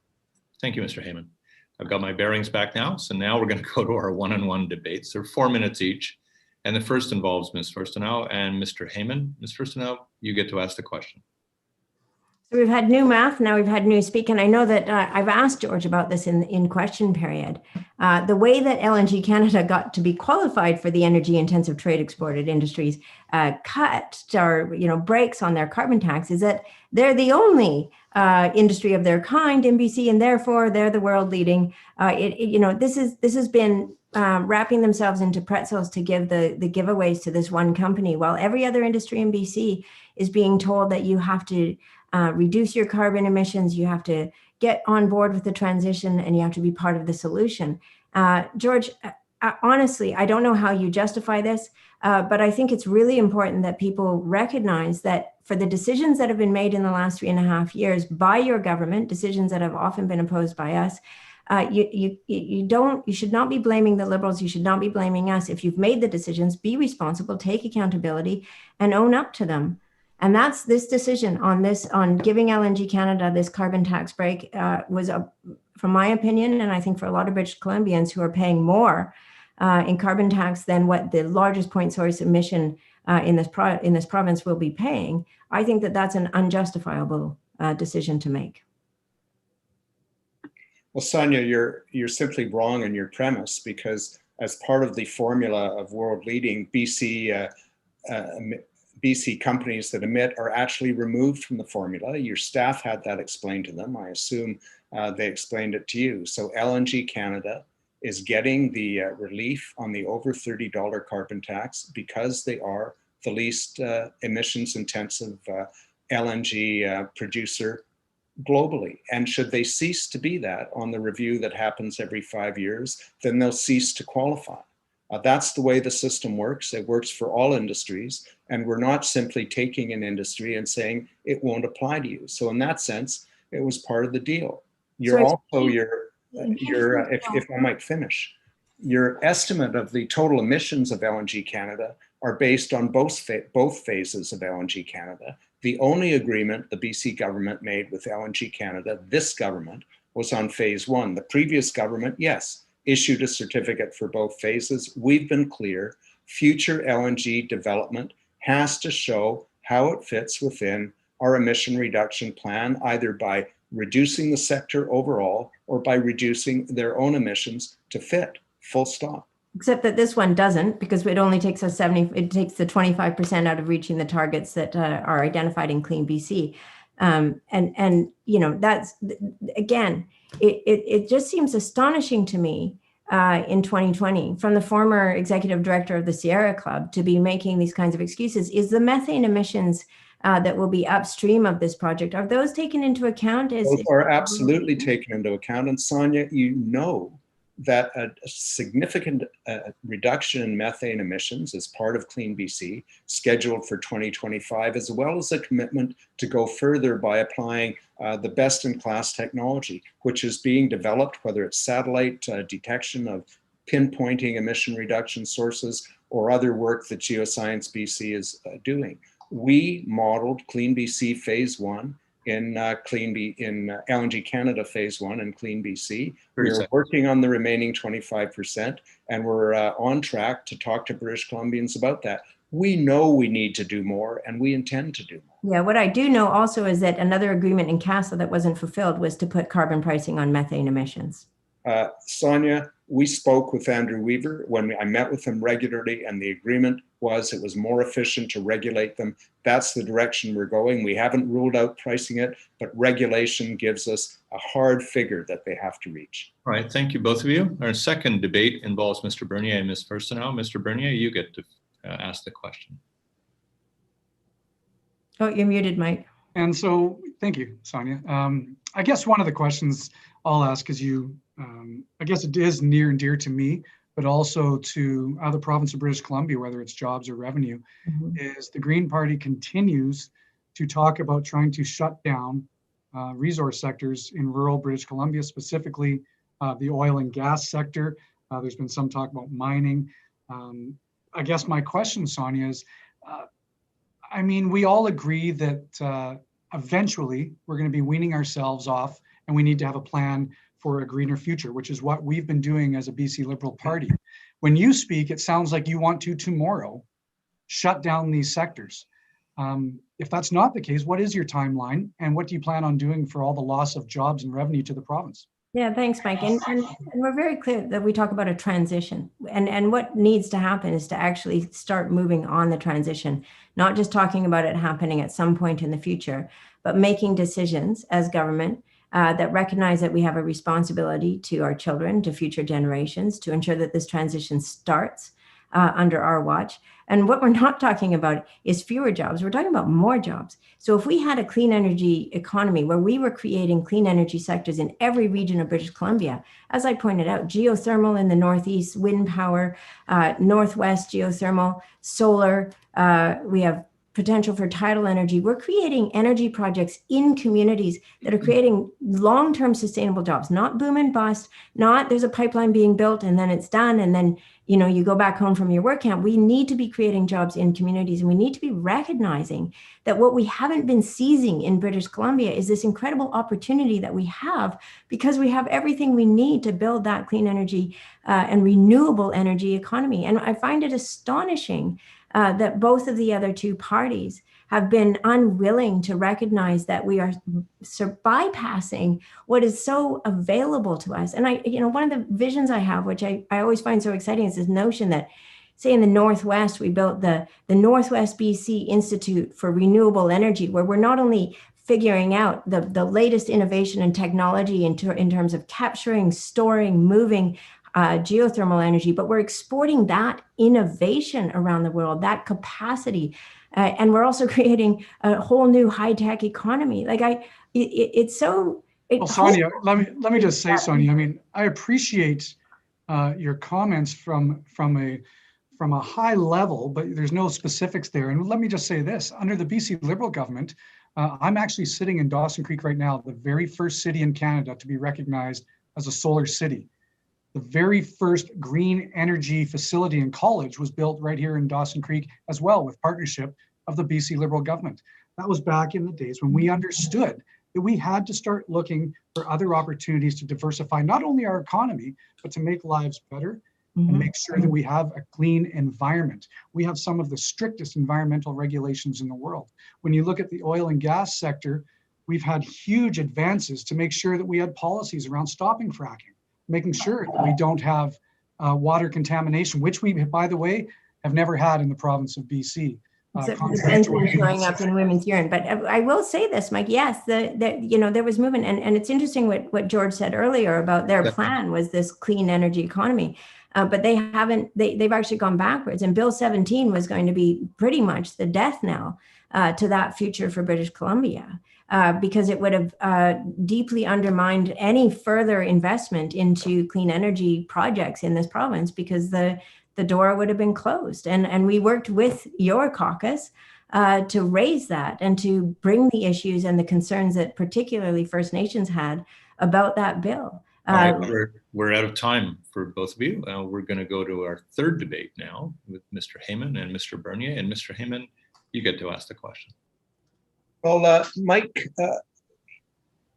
Thank you, Mr. Heyman. I've got my bearings back now, so now we're going to go to our one-on-one debates. They're 4 minutes each. And the first involves Ms. Furstenau and Mr. Heyman. Ms. Furstenau, you get to ask the question. So we've had new math, now we've had new speak, and I know that I've asked George about this in question period. The way that LNG Canada got to be qualified for the energy intensive trade exported industries cut or brakes on their carbon tax is that they're the only industry of their kind in BC, and therefore they're the world leading. This has been wrapping themselves into pretzels to give the giveaways to this one company, while every other industry in BC is being told that you have to reduce your carbon emissions, you have to get on board with the transition, and you have to be part of the solution. George, honestly, I don't know how you justify this, but I think it's really important that people recognize that for the decisions that have been made in the last 3.5 years by your government, decisions that have often been opposed by us, you should not be blaming the Liberals. You should not be blaming us. If you've made the decisions, be responsible, take accountability, and own up to them. And that's this decision on giving LNG Canada this carbon tax break was, from my opinion, and I think for a lot of British Columbians who are paying more in carbon tax than what the largest point source emission in this province will be paying. I think that that's an unjustifiable decision to make. Well, Sonia, you're simply wrong in your premise, because as part of the formula of world leading, BC companies that emit are actually removed from the formula. Your staff had that explained to them. I assume they explained it to you. So LNG Canada is getting the relief on the over $30 carbon tax because they are the least emissions intensive LNG producer globally. And should they cease to be that on the review that happens every 5 years, then they'll cease to qualify. That's the way the system works. It works for all industries. And we're not simply taking an industry and saying it won't apply to you. So in that sense, it was part of the deal. You're also, if I might finish, your estimate of the total emissions of LNG Canada are based on both phases of LNG Canada. The only agreement the BC government made with LNG Canada, this government, was on phase one. The previous government, yes, issued a certificate for both phases. We've been clear, future LNG development has to show how it fits within our emission reduction plan, either by reducing the sector overall or by reducing their own emissions to fit, full stop. Except that this one doesn't, because it only takes us it takes the 25% out of reaching the targets that are identified in Clean BC. And you know, that's, again, it just seems astonishing to me in 2020 from the former executive director of the Sierra Club to be making these kinds of excuses. Is the methane emissions that will be upstream of this project, are those taken into account? Those are absolutely taken into account. And Sonia, you know that a significant reduction in methane emissions is part of Clean BC, scheduled for 2025, as well as a commitment to go further by applying the best-in-class technology, which is being developed, whether it's satellite detection of pinpointing emission reduction sources or other work that Geoscience BC is doing. We modeled Clean BC Phase 1 in LNG Canada Phase 1 and Clean BC. We're working on the remaining 25%, and we're on track to talk to British Columbians about that. We know we need to do more, and we intend to do more. Yeah, what I do know also is that another agreement in CASA that wasn't fulfilled was to put carbon pricing on methane emissions. Sonia, we spoke with Andrew Weaver when I met with him regularly, and the agreement was it was more efficient to regulate them. That's the direction we're going. We haven't ruled out pricing it, but regulation gives us a hard figure that they have to reach. All right, thank you, both of you. Our second debate involves Mr. Bernier and Ms. Furstenau. Mr. Bernier, you get to ask the question. Oh, you're muted, Mike. And so, thank you, Sonia. I guess one of the questions I'll ask is I guess it is near and dear to me, but also to the province of British Columbia, whether it's jobs or revenue, is the Green Party continues to talk about trying to shut down resource sectors in rural British Columbia, specifically the oil and gas sector. There's been some talk about mining. I guess my question, Sonia, is, I mean, we all agree that eventually we're going to be weaning ourselves off and we need to have a plan for a greener future, which is what we've been doing as a BC Liberal Party. When you speak, it sounds like you want to tomorrow shut down these sectors. If that's not the case, what is your timeline and what do you plan on doing for all the loss of jobs and revenue to the province? Yeah, thanks, Mike. And we're very clear that we talk about a transition. And what needs to happen is to actually start moving on the transition, not just talking about it happening at some point in the future, but making decisions as government that recognize that we have a responsibility to our children, to future generations, to ensure that this transition starts under our watch. And what we're not talking about is fewer jobs. We're talking about more jobs. So if we had a clean energy economy where we were creating clean energy sectors in every region of British Columbia, as I pointed out, geothermal in the Northeast, wind power, Northwest geothermal, solar, we have potential for tidal energy. We're creating energy projects in communities that are creating long-term sustainable jobs, not boom and bust, not there's a pipeline being built and then it's done and then you go back home from your work camp. We need to be creating jobs in communities, and we need to be recognizing that what we haven't been seizing in British Columbia is this incredible opportunity that we have because we have everything we need to build that clean energy and renewable energy economy. And I find it astonishing that both of the other two parties have been unwilling to recognize that we are bypassing what is so available to us. And one of the visions I have, which I always find so exciting, is this notion that, say in the Northwest, we built the Northwest BC Institute for Renewable Energy, where we're not only figuring out the latest innovation and technology in terms of capturing, storing, moving geothermal energy, but we're exporting that innovation around the world, that capacity. And we're also creating a whole new high-tech economy. It's so. Well, Sonia, let me just say, Sonia, I mean, I appreciate your comments from a high level, but there's no specifics there. And let me just say this, under the BC Liberal government, I'm actually sitting in Dawson Creek right now, the very first city in Canada to be recognized as a solar city. The very first green energy facility in college was built right here in Dawson Creek as well, with partnership of the BC Liberal government. That was back in the days when we understood that we had to start looking for other opportunities to diversify not only our economy, but to make lives better and make sure that we have a clean environment. We have some of the strictest environmental regulations in the world. When you look at the oil and gas sector, we've had huge advances to make sure that we had policies around stopping fracking, making sure that we don't have water contamination, which we, by the way, have never had in the province of BC. Showing up in women's urine. But I will say this, Mike, yes, there was movement. And it's interesting what George said earlier about their plan was this clean energy economy. But they've actually gone backwards. And Bill 17 was going to be pretty much the death knell to that future for British Columbia, because it would have deeply undermined any further investment into clean energy projects in this province, because the door would have been closed. And we worked with your caucus to raise that and to bring the issues and the concerns that particularly First Nations had about that bill. We're out of time for both of you. We're going to go to our third debate now with Mr. Heyman and Mr. Bernier. And Mr. Heyman, you get to ask the question. Well, Mike,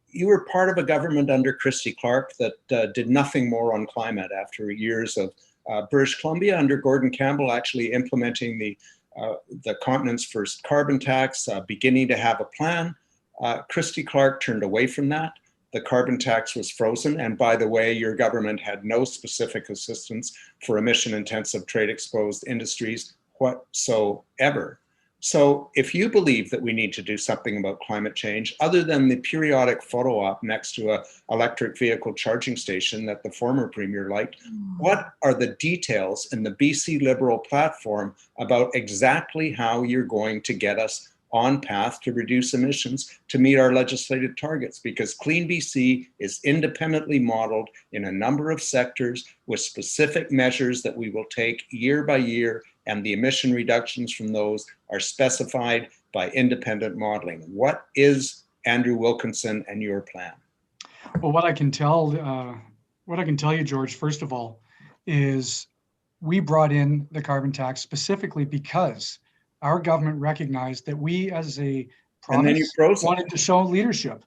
you were part of a government under Christy Clark that did nothing more on climate after years of British Columbia under Gordon Campbell actually implementing the continent's first carbon tax, beginning to have a plan. Christy Clark turned away from that. The carbon tax was frozen. And by the way, your government had no specific assistance for emission-intensive trade-exposed industries whatsoever. So if you believe that we need to do something about climate change, other than the periodic photo op next to an electric vehicle charging station that the former premier liked, what are the details in the BC Liberal platform about exactly how you're going to get us on path to reduce emissions to meet our legislated targets? Because Clean BC is independently modeled in a number of sectors with specific measures that we will take year by year, and the emission reductions from those are specified by independent modeling. What is Andrew Wilkinson and your plan? Well, what I can tell you, George, first of all, is we brought in the carbon tax specifically because our government recognized that we as a province wanted to show leadership.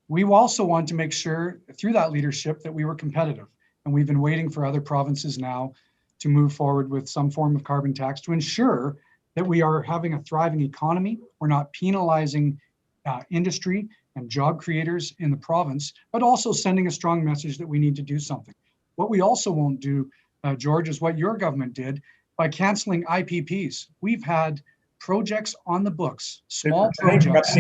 We also want to make sure through that leadership that we were competitive. And we've been waiting for other provinces now to move forward with some form of carbon tax to ensure that we are having a thriving economy. We're not penalizing industry and job creators in the province, but also sending a strong message that we need to do something. What we also won't do, George, is what your government did by canceling IPPs. We've had projects on the books, small projects.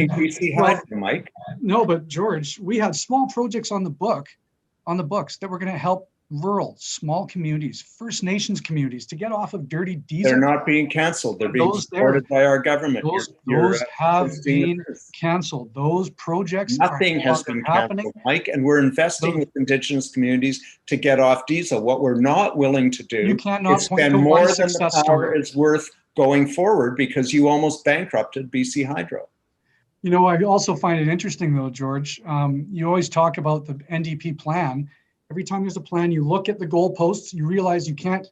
Mike. No, but George, we had small projects on the books that were going to help rural, small communities, First Nations communities to get off of dirty diesel. They're not being canceled. They're being supported by our government. Those have been canceled. Those projects Nothing has been canceled, Mike, and we're investing with Indigenous communities to get off diesel. What we're not willing to do is spend more than the power is worth going forward, because you almost bankrupted BC Hydro. You know, I also find it interesting though, George, you always talk about the NDP plan. Every time there's a plan, you look at the goalposts, you realize you can't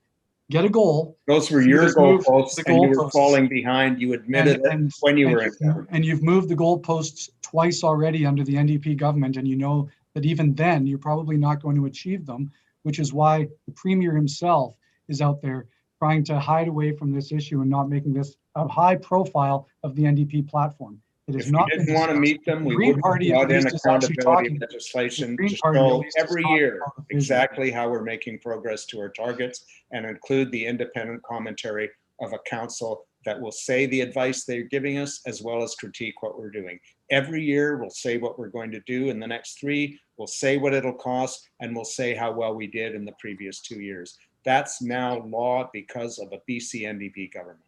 get a goal. Those were your goalposts, and you were falling behind. You admitted it when you were in government. And you've moved the goalposts twice already under the NDP government, and you know that even then you're probably not going to achieve them, which is why the premier himself is out there trying to hide away from this issue and not making this a high profile of the NDP platform. If we didn't want to meet them, we would have brought in accountability legislation to show every year exactly how we're making progress to our targets, and include the independent commentary of a council that will say the advice they're giving us as well as critique what we're doing. Every year, we'll say what we're going to do in the next 3, we'll say what it'll cost, and we'll say how well we did in the previous 2 years. That's now law because of a BC NDP government.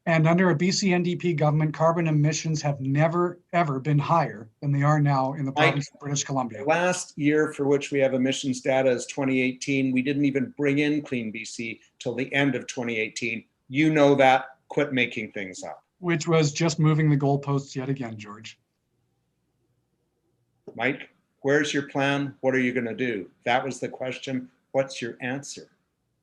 And under a BC NDP government, carbon emissions have never, ever been higher than they are now in the province of British Columbia. The last year for which we have emissions data is 2018. We didn't even bring in Clean BC till the end of 2018. You know that. Quit making things up. Which was just moving the goalposts yet again, George. Mike, where's your plan? What are you going to do? That was the question. What's your answer?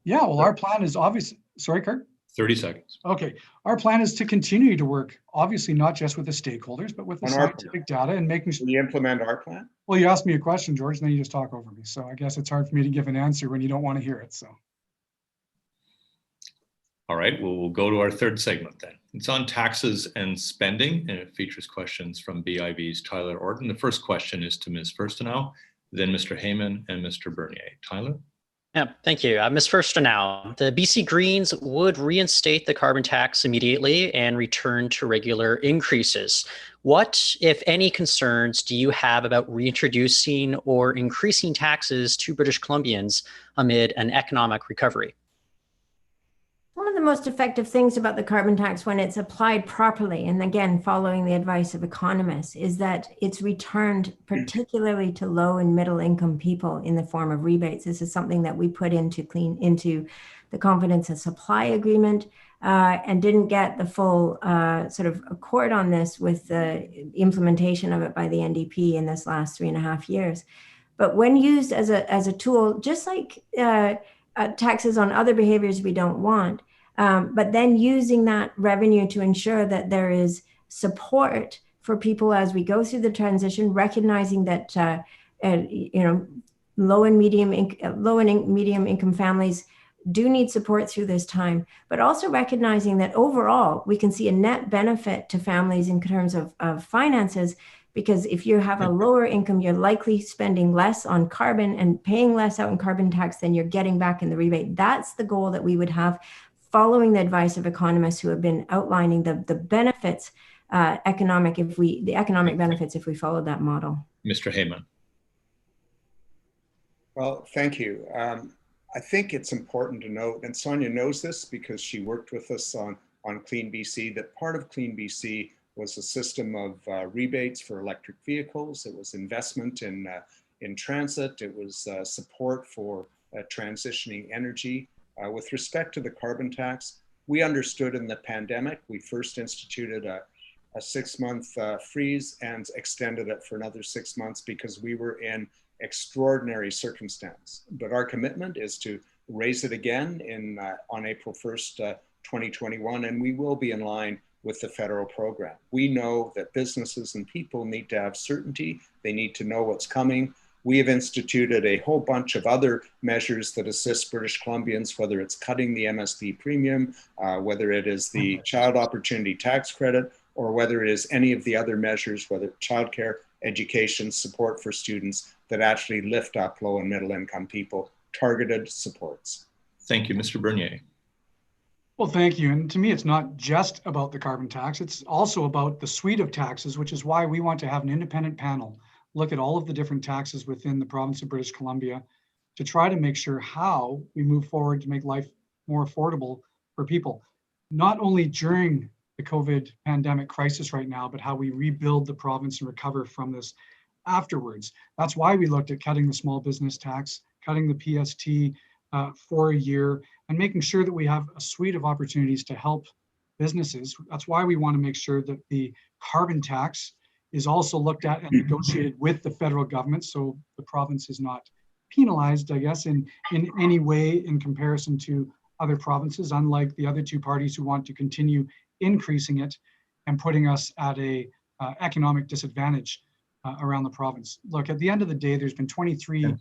Yeah, well, our plan is obviously, sorry, Kurt? 30 seconds. Okay, our plan is to continue to work, obviously not just with the stakeholders, but with the scientific data and making sure. Will you implement our plan? Well, you asked me a question, George, and then you just talk over me. So I guess it's hard for me to give an answer when you don't want to hear it. So. All right, well, we'll go to our third segment then. It's on taxes and spending, and it features questions from BIV's Tyler Orton. The first question is to Ms. Furstenau, then Mr. Heyman and Mr. Bernier. Tyler? Yeah, thank you. Ms. Furstenau, the BC Greens would reinstate the carbon tax immediately and return to regular increases. What, if any, concerns do you have about reintroducing or increasing taxes to British Columbians amid an economic recovery? One of the most effective things about the carbon tax when it's applied properly, and again, following the advice of economists, is that it's returned particularly to low and middle income people in the form of rebates. This is something that we put into the confidence and supply agreement and didn't get the full sort of accord on this with the implementation of it by the NDP in this last 3.5 years. But when used as a tool, just like taxes on other behaviors we don't want, but then using that revenue to ensure that there is support for people as we go through the transition, recognizing that low and medium income families do need support through this time, but also recognizing that overall we can see a net benefit to families in terms of finances. Because if you have a lower income, you're likely spending less on carbon and paying less out in carbon tax than you're getting back in the rebate. That's the goal that we would have, following the advice of economists who have been outlining the benefits, economic benefits if we followed that model. Mr. Heyman. Well, thank you. I think it's important to note, and Sonia knows this because she worked with us on Clean BC, that part of Clean BC was a system of rebates for electric vehicles. It was investment in transit. It was support for transitioning energy. With respect to the carbon tax, we understood in the pandemic, we first instituted a 6-month freeze and extended it for another 6 months because we were in extraordinary circumstance. But our commitment is to raise it again on April 1st, 2021, and we will be in line with the federal program. We know that businesses and people need to have certainty. They need to know what's coming. We have instituted a whole bunch of other measures that assist British Columbians, whether it's cutting the MSP premium, whether it is the Child Opportunity Tax Credit, or whether it is any of the other measures, whether childcare, education, support for students that actually lift up low and middle income people, targeted supports. Thank you, Mr. Bernier. Well, thank you. And to me, it's not just about the carbon tax. It's also about the suite of taxes, which is why we want to have an independent panel look at all of the different taxes within the province of British Columbia to try to make sure how we move forward to make life more affordable for people, not only during the COVID pandemic crisis right now, but how we rebuild the province and recover from this afterwards. That's why we looked at cutting the small business tax, cutting the PST for a year, and making sure that we have a suite of opportunities to help businesses. That's why we want to make sure that the carbon tax is also looked at and negotiated with the federal government, so the province is not penalized, I guess, in any way in comparison to other provinces, unlike the other two parties who want to continue increasing it and putting us at a economic disadvantage around the province. Look, at the end of the day, there's been 23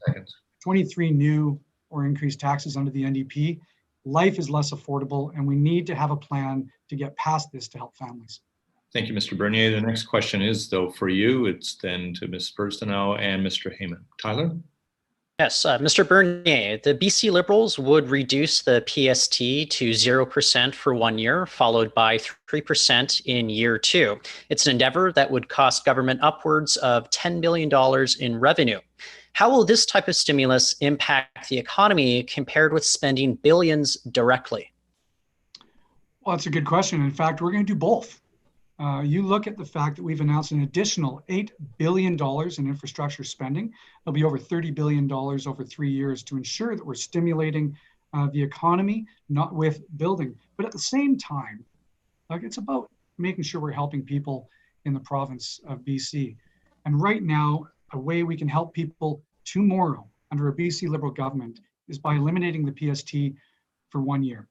new or increased taxes under the NDP. Life is less affordable, and we need to have a plan to get past this to help families. Thank you, Mr. Bernier. The next question is, though, for you. It's then to Ms. Furstenau and Mr. Heyman. Tyler? Yes, Mr. Bernier, the BC Liberals would reduce the PST to 0% for 1 year, followed by 3% in year 2. It's an endeavor that would cost government upwards of $10 billion in revenue. How will this type of stimulus impact the economy compared with spending billions directly? Well, that's a good question. In fact, we're going to do both. You look at the fact that we've announced an additional $8 billion in infrastructure spending. There'll be over $30 billion over 3 years to ensure that we're stimulating the economy, not with building. But at the same time, it's about making sure we're helping people in the province of BC. And right now, a way we can help people tomorrow under a BC Liberal government is by eliminating the PST for 1 year.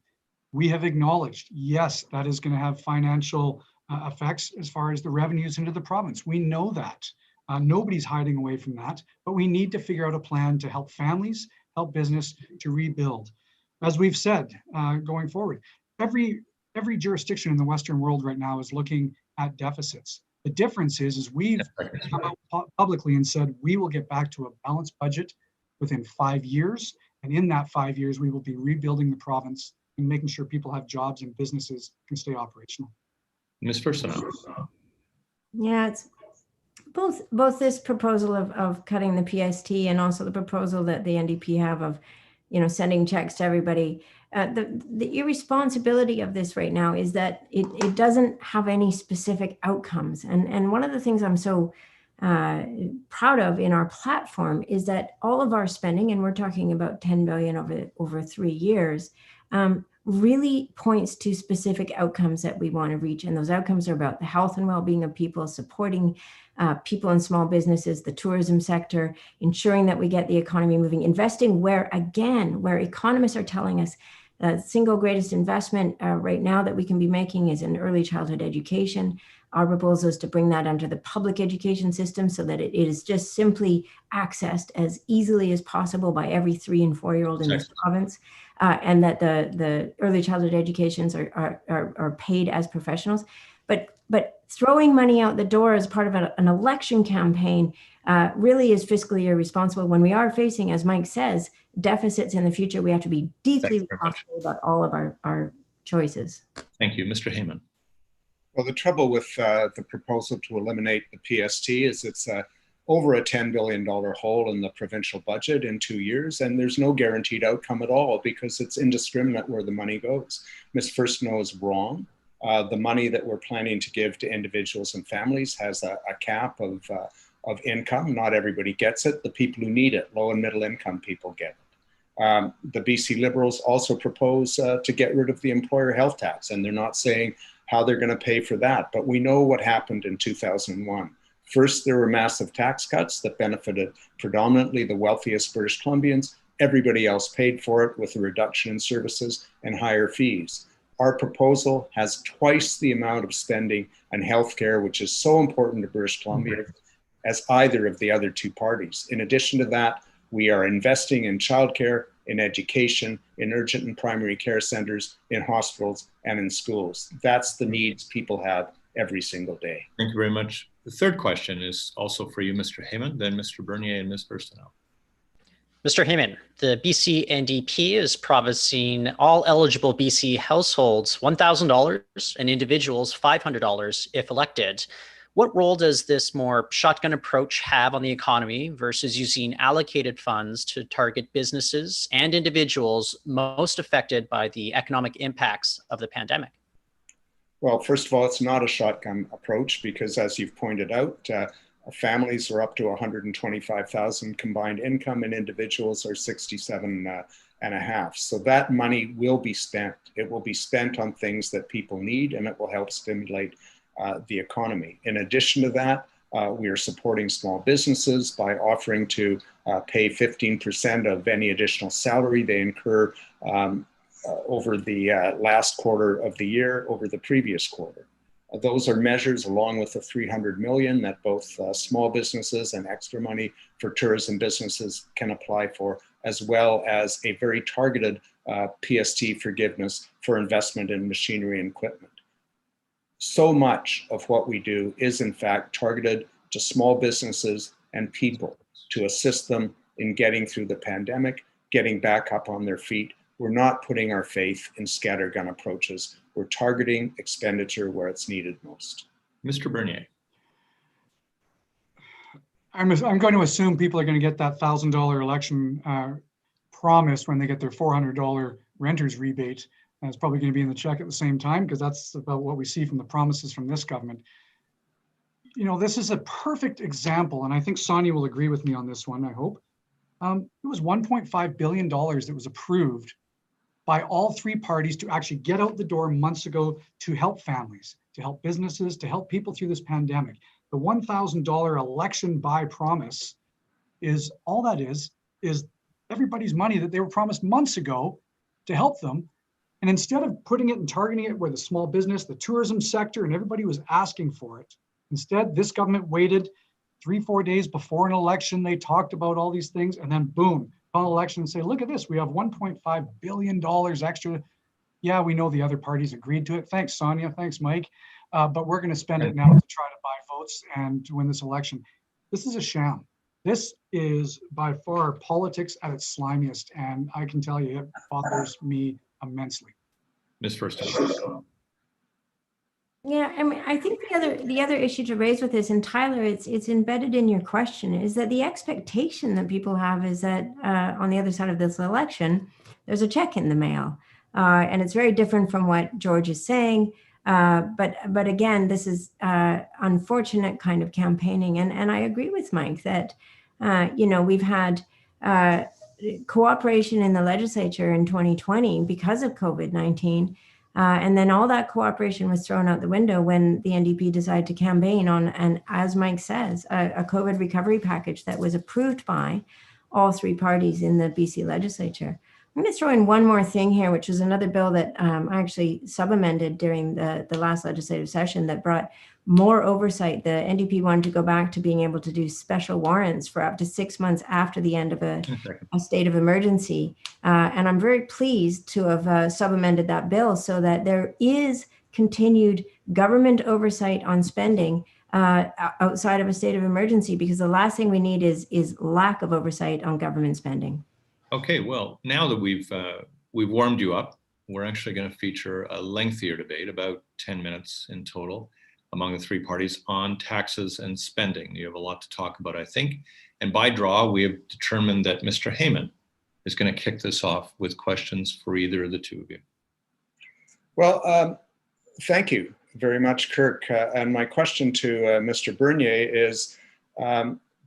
We have acknowledged, yes, that is going to have financial effects as far as the revenues into the province. We know that. Nobody's hiding away from that, but we need to figure out a plan to help families, help business to rebuild. As we've said, going forward, every jurisdiction in the Western world right now is looking at deficits. The difference is we've come out publicly and said we will get back to a balanced budget within 5 years. And in that 5 years, we will be rebuilding the province and making sure people have jobs and businesses can stay operational. Ms. Furstenau. Yeah, it's both this proposal of cutting the PST and also the proposal that the NDP have of, sending checks to everybody. The irresponsibility of this right now is that it doesn't have any specific outcomes. And one of the things I'm so proud of in our platform is that all of our spending, and we're talking about 10 billion over 3 years, really points to specific outcomes that we want to reach. And those outcomes are about the health and well-being of people, supporting people in small businesses, the tourism sector, ensuring that we get the economy moving, investing where economists are telling us the single greatest investment right now that we can be making is in early childhood education. Our proposal is to bring that under the public education system so that it is just simply accessed as easily as possible by every 3 and 4-year-old in this province. And that the early childhood educations are paid as professionals. But throwing money out the door as part of an election campaign really is fiscally irresponsible when we are facing, as Mike says, deficits in the future. We have to be deeply responsible about all of our choices. Thank you. Mr. Heyman. Well, the trouble with the proposal to eliminate the PST is it's over a $10 billion hole in the provincial budget in 2 years, and there's no guaranteed outcome at all because it's indiscriminate where the money goes. Ms. Furstenau is wrong. The money that we're planning to give to individuals and families has a cap of income. Not everybody gets it. The people who need it, low and middle income people, get it. The BC Liberals also propose to get rid of the employer health tax, and they're not saying how they're going to pay for that. But we know what happened in 2001. First, there were massive tax cuts that benefited predominantly the wealthiest British Columbians. Everybody else paid for it with a reduction in services and higher fees. Our proposal has twice the amount of spending on healthcare, which is so important to British Columbia, as either of the other two parties. In addition to that, we are investing in childcare, in education, in urgent and primary care centers, in hospitals, and in schools. That's the needs people have every single day. Thank you very much. The third question is also for you, Mr. Heyman, then Mr. Bernier and Ms. Furstenau. Mr. Heyman, the BC NDP is promising all eligible BC households $1,000 and individuals $500 if elected. What role does this more shotgun approach have on the economy versus using allocated funds to target businesses and individuals most affected by the economic impacts of the pandemic? Well, first of all, it's not a shotgun approach because, as you've pointed out, families are up to 125,000 combined income and individuals are 67.5. So that money will be spent. It will be spent on things that people need, and it will help stimulate the economy. In addition to that, we are supporting small businesses by offering to pay 15% of any additional salary they incur over the last quarter of the year over the previous quarter. Those are measures along with the $300 million that both small businesses and extra money for tourism businesses can apply for, as well as a very targeted PST forgiveness for investment in machinery and equipment. So much of what we do is in fact targeted to small businesses and people to assist them in getting through the pandemic, getting back up on their feet. We're not putting our faith in scattergun approaches. We're targeting expenditure where it's needed most. Mr. Bernier. I'm going to assume people are going to get that $1,000 election promise when they get their $400 renter's rebate. And it's probably going to be in the check at the same time, because that's about what we see from the promises from this government. You know, this is a perfect example, and I think Sonia will agree with me on this one, I hope. It was $1.5 billion that was approved by all three parties to actually get out the door months ago to help families, to help businesses, to help people through this pandemic. The $1,000 election buy promise is all that is everybody's money that they were promised months ago to help them. And instead of putting it and targeting it where the small business, the tourism sector, and everybody was asking for it, instead, this government waited 3-4 days before an election. They talked about all these things, and then boom, on election and say, look at this, we have $1.5 billion extra. Yeah, we know the other parties agreed to it. Thanks, Sonia. Thanks, Mike. But we're going to spend it now to try to buy votes and to win this election. This is a sham. This is by far politics at its slimiest, and I can tell you it bothers me immensely. Ms. Furstenau. Yeah, I mean, I think the other issue to raise with this, and Tyler, it's embedded in your question, is that the expectation that people have is that on the other side of this election, there's a check in the mail, and it's very different from what George is saying. But again, this is unfortunate kind of campaigning, and I agree with Mike that we've had cooperation in the legislature in 2020 because of COVID-19. And then all that cooperation was thrown out the window when the NDP decided to campaign on, and as Mike says, a COVID recovery package that was approved by all three parties in the BC legislature. I'm going to throw in one more thing here, which is another bill that I actually sub-amended during the last legislative session that brought more oversight. The NDP wanted to go back to being able to do special warrants for up to 6 months after the end of a state of emergency. And I'm very pleased to have sub-amended that bill so that there is continued government oversight on spending outside of a state of emergency, because the last thing we need is lack of oversight on government spending. Okay, well, now that we've warmed you up, we're actually going to feature a lengthier debate, about 10 minutes in total, among the three parties on taxes and spending. You have a lot to talk about, I think. And by draw, we have determined that Mr. Heyman is going to kick this off with questions for either of the two of you. Well, thank you very much, Kirk. And my question to Mr. Bernier is,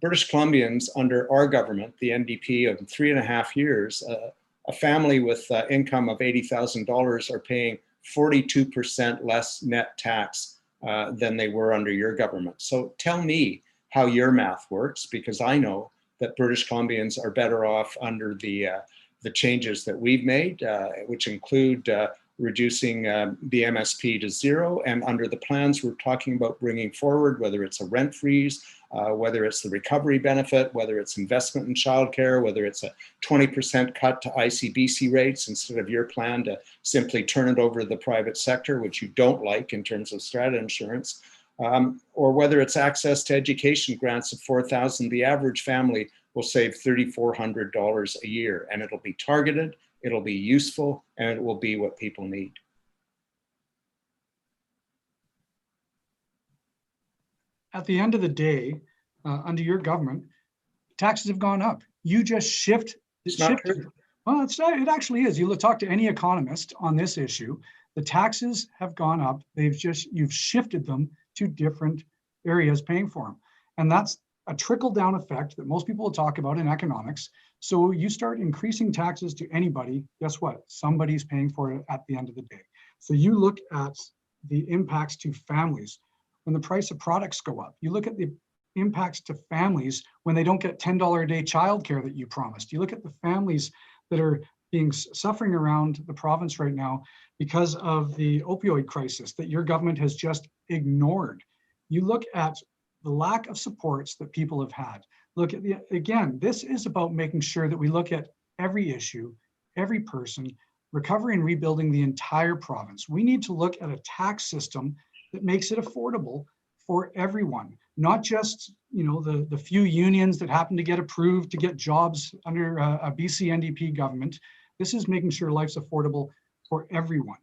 British Columbians under our government, the NDP, of 3.5 years, a family with income of $80,000 are paying 42% less net tax than they were under your government. So tell me how your math works, because I know that British Columbians are better off under the changes that we've made, which include reducing the MSP to zero, and under the plans we're talking about bringing forward, whether it's a rent freeze, whether it's the recovery benefit, whether it's investment in childcare, whether it's a 20% cut to ICBC rates instead of your plan to simply turn it over to the private sector, which you don't like in terms of strata insurance, or whether it's access to education grants of $4,000, the average family will save $3,400 a year, and it'll be targeted, it'll be useful, and it will be what people need. At the end of the day, under your government, taxes have gone up. You just shift. Well, it actually is. You talk to any economist on this issue. The taxes have gone up. You've shifted them to different areas paying for them. And that's a trickle-down effect that most people will talk about in economics. So you start increasing taxes to anybody, guess what? Somebody's paying for it at the end of the day. So you look at the impacts to families when the price of products go up. You look at the impacts to families when they don't get $10 a day childcare that you promised. You look at the families that are suffering around the province right now because of the opioid crisis that your government has just ignored. You look at the lack of supports that people have had. Look at again, this is about making sure that we look at every issue, every person, recovery and rebuilding the entire province. We need to look at a tax system that makes it affordable for everyone, not just the few unions that happen to get approved to get jobs under a BC NDP government. This is making sure life's affordable for everyone.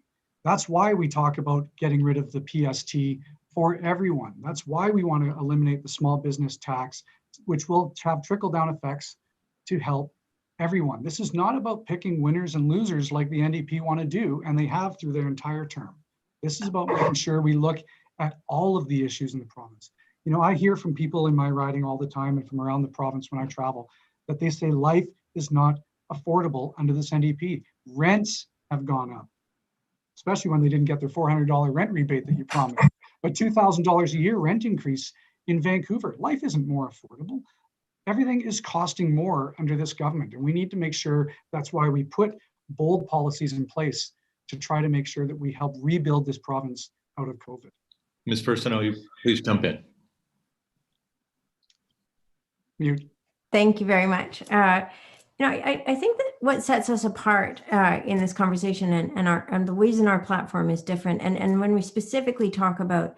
That's why we talk about getting rid of the PST for everyone. That's why we want to eliminate the small business tax, which will have trickle-down effects to help everyone. This is not about picking winners and losers like the NDP want to do, and they have through their entire term. This is about making sure we look at all of the issues in the province. I hear from people in my riding all the time and from around the province when I travel that they say life is not affordable under this NDP. Rents have gone up, especially when they didn't get their $400 rent rebate that you promised. But $2,000 a year rent increase in Vancouver, life isn't more affordable. Everything is costing more under this government. And we need to make sure that's why we put bold policies in place to try to make sure that we help rebuild this province out of COVID. Ms. Furstenau, please jump in. Mute. Thank you very much. I think that what sets us apart in this conversation and the reason our platform is different, and when we specifically talk about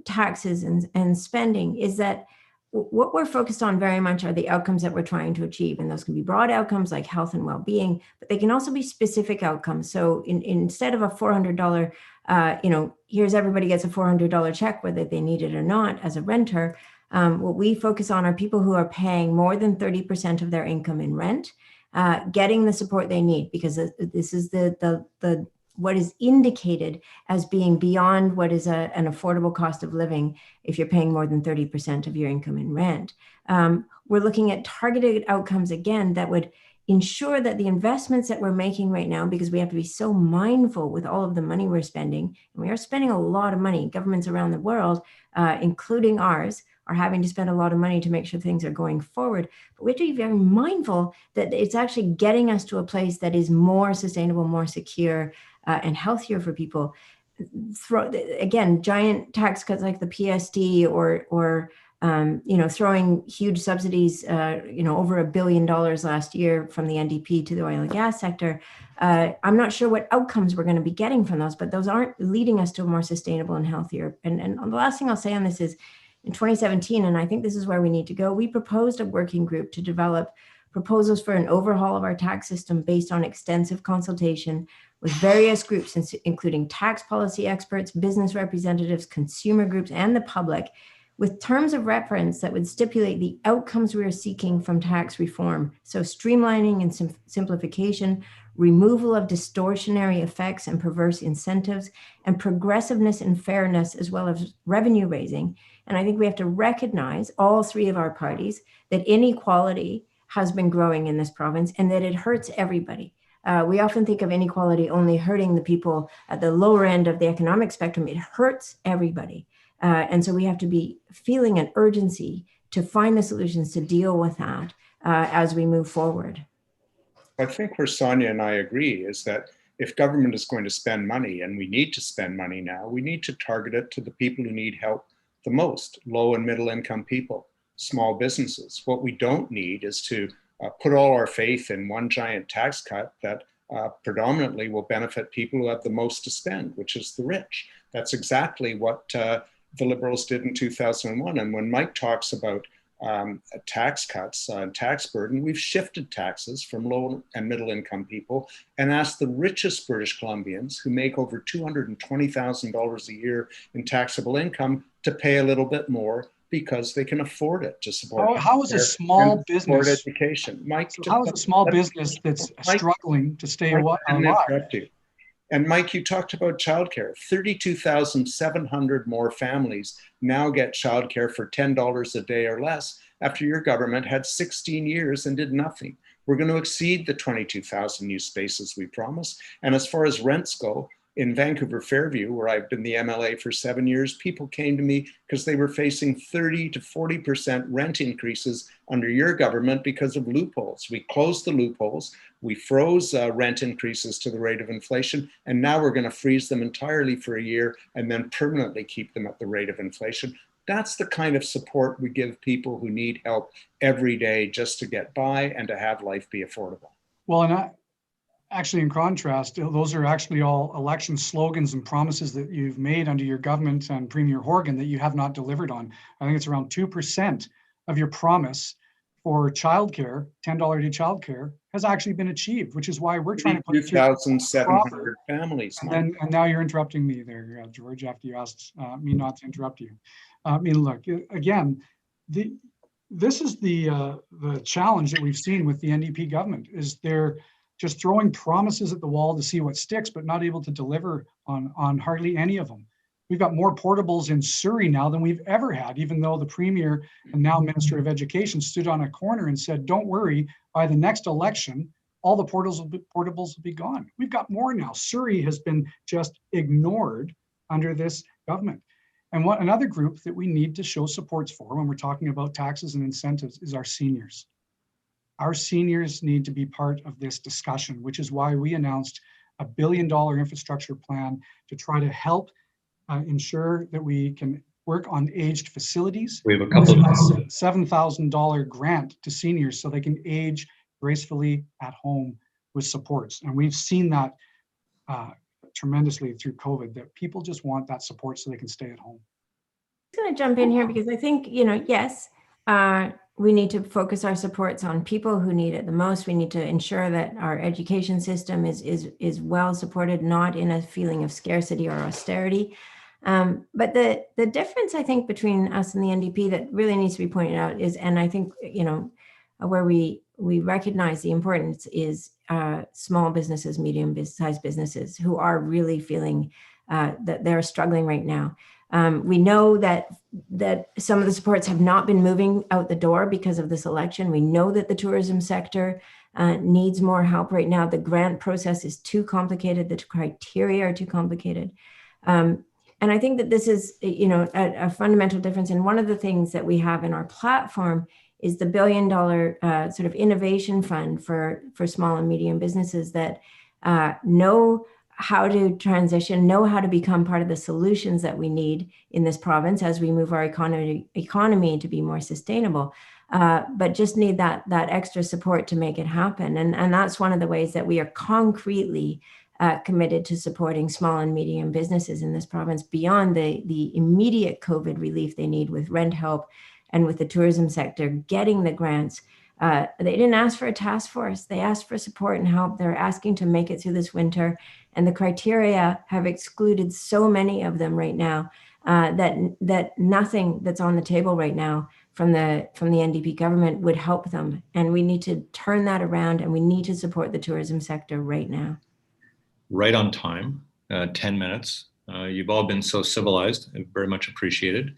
taxes and spending, is that what we're focused on very much are the outcomes that we're trying to achieve. And those can be broad outcomes like health and well-being, but they can also be specific outcomes. So instead of a $400, here's everybody gets a $400 check, whether they need it or not as a renter, what we focus on are people who are paying more than 30% of their income in rent, getting the support they need, because this is the what is indicated as being beyond what is an affordable cost of living if you're paying more than 30% of your income in rent. We're looking at targeted outcomes again that would ensure that the investments that we're making right now, because we have to be so mindful with all of the money we're spending, and we are spending a lot of money, governments around the world, including ours, are having to spend a lot of money to make sure things are going forward. But we have to be very mindful that it's actually getting us to a place that is more sustainable, more secure, and healthier for people. Again, giant tax cuts like the PST or throwing huge subsidies, over $1 billion last year from the NDP to the oil and gas sector. I'm not sure what outcomes we're going to be getting from those, but those aren't leading us to a more sustainable and healthier. And the last thing I'll say on this is, in 2017, and I think this is where we need to go, we proposed a working group to develop proposals for an overhaul of our tax system based on extensive consultation with various groups, including tax policy experts, business representatives, consumer groups, and the public, with terms of reference that would stipulate the outcomes we are seeking from tax reform. So streamlining and simplification, removal of distortionary effects and perverse incentives, and progressiveness and fairness, as well as revenue raising. And I think we have to recognize, all three of our parties, that inequality has been growing in this province and that it hurts everybody. We often think of inequality only hurting the people at the lower end of the economic spectrum. It hurts everybody. And so we have to be feeling an urgency to find the solutions to deal with that as we move forward. I think where Sonia and I agree is that if government is going to spend money, and we need to spend money now, we need to target it to the people who need help the most, low and middle income people, small businesses. What we don't need is to put all our faith in one giant tax cut that predominantly will benefit people who have the most to spend, which is the rich. That's exactly what the Liberals did in 2001. And when Mike talks about tax cuts and tax burden, we've shifted taxes from low and middle income people and asked the richest British Columbians, who make over $220,000 a year in taxable income, to pay a little bit more because they can afford it to support. How is a small business education, Mike? So how is a small business that's struggling to stay alive? And Mike, you talked about childcare. 32,700 more families now get childcare for $10 a day or less after your government had 16 years and did nothing. We're going to exceed the 22,000 new spaces we promised. And as far as rents go, in Vancouver Fairview, where I've been the MLA for 7 years, people came to me because they were facing 30 to 40% rent increases under your government because of loopholes. We closed the loopholes. We froze rent increases to the rate of inflation, and now we're going to freeze them entirely for a year and then permanently keep them at the rate of inflation. That's the kind of support we give people who need help every day just to get by and to have life be affordable. Well, actually, in contrast, those are actually all election slogans and promises that you've made under your government and Premier Horgan that you have not delivered on. I think it's around 2% of your promise for childcare, $10 a day childcare, has actually been achieved, which is why we're trying to put it through 2,700 families. And now you're interrupting me there, George, after you asked me not to interrupt you. I mean, look, again, this is the challenge that we've seen with the NDP government, is they're just throwing promises at the wall to see what sticks, but not able to deliver on hardly any of them. We've got more portables in Surrey now than we've ever had, even though the Premier and now Minister of Education stood on a corner and said, don't worry, by the next election, all the portables will be gone. We've got more now. Surrey has been just ignored under this government. And another group that we need to show supports for when we're talking about taxes and incentives is our seniors. Our seniors need to be part of this discussion, which is why we announced a $1 billion infrastructure plan to try to help ensure that we can work on aged facilities. We have a couple of $7,000 grant to seniors so they can age gracefully at home with supports. And we've seen that tremendously through COVID, that people just want that support so they can stay at home. I'm going to jump in here because I think, yes, we need to focus our supports on people who need it the most. We need to ensure that our education system is well supported, not in a feeling of scarcity or austerity. But the difference, I think, between us and the NDP that really needs to be pointed out is, and I think, where we recognize the importance is small businesses, medium-sized businesses who are really feeling that they're struggling right now. We know that some of the supports have not been moving out the door because of this election. We know that the tourism sector needs more help right now. The grant process is too complicated. The criteria are too complicated. And I think that this is, a fundamental difference. And one of the things that we have in our platform is the $1 billion sort of innovation fund for small and medium businesses that know how to transition, know how to become part of the solutions that we need in this province as we move our economy to be more sustainable, but just need that extra support to make it happen. And that's one of the ways that we are concretely committed to supporting small and medium businesses in this province beyond the immediate COVID relief they need with rent help and with the tourism sector getting the grants. They didn't ask for a task force. They asked for support and help. They're asking to make it through this winter. And the criteria have excluded so many of them right now that nothing that's on the table right now from the NDP government would help them. And we need to turn that around, and we need to support the tourism sector right now. Right on time, 10 minutes. You've all been so civilized, very much appreciated.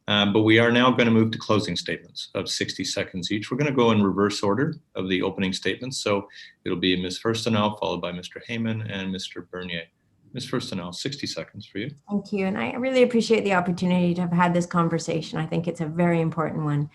But we are now going to move to closing statements of 60 seconds each. We're going to go in reverse order of the opening statements. So it'll be Ms. Furstenau, followed by Mr. Heyman and Mr. Bernier. Ms. Furstenau, 60 seconds for you. Thank you. And I really appreciate the opportunity to have had this conversation. I think it's a very important one.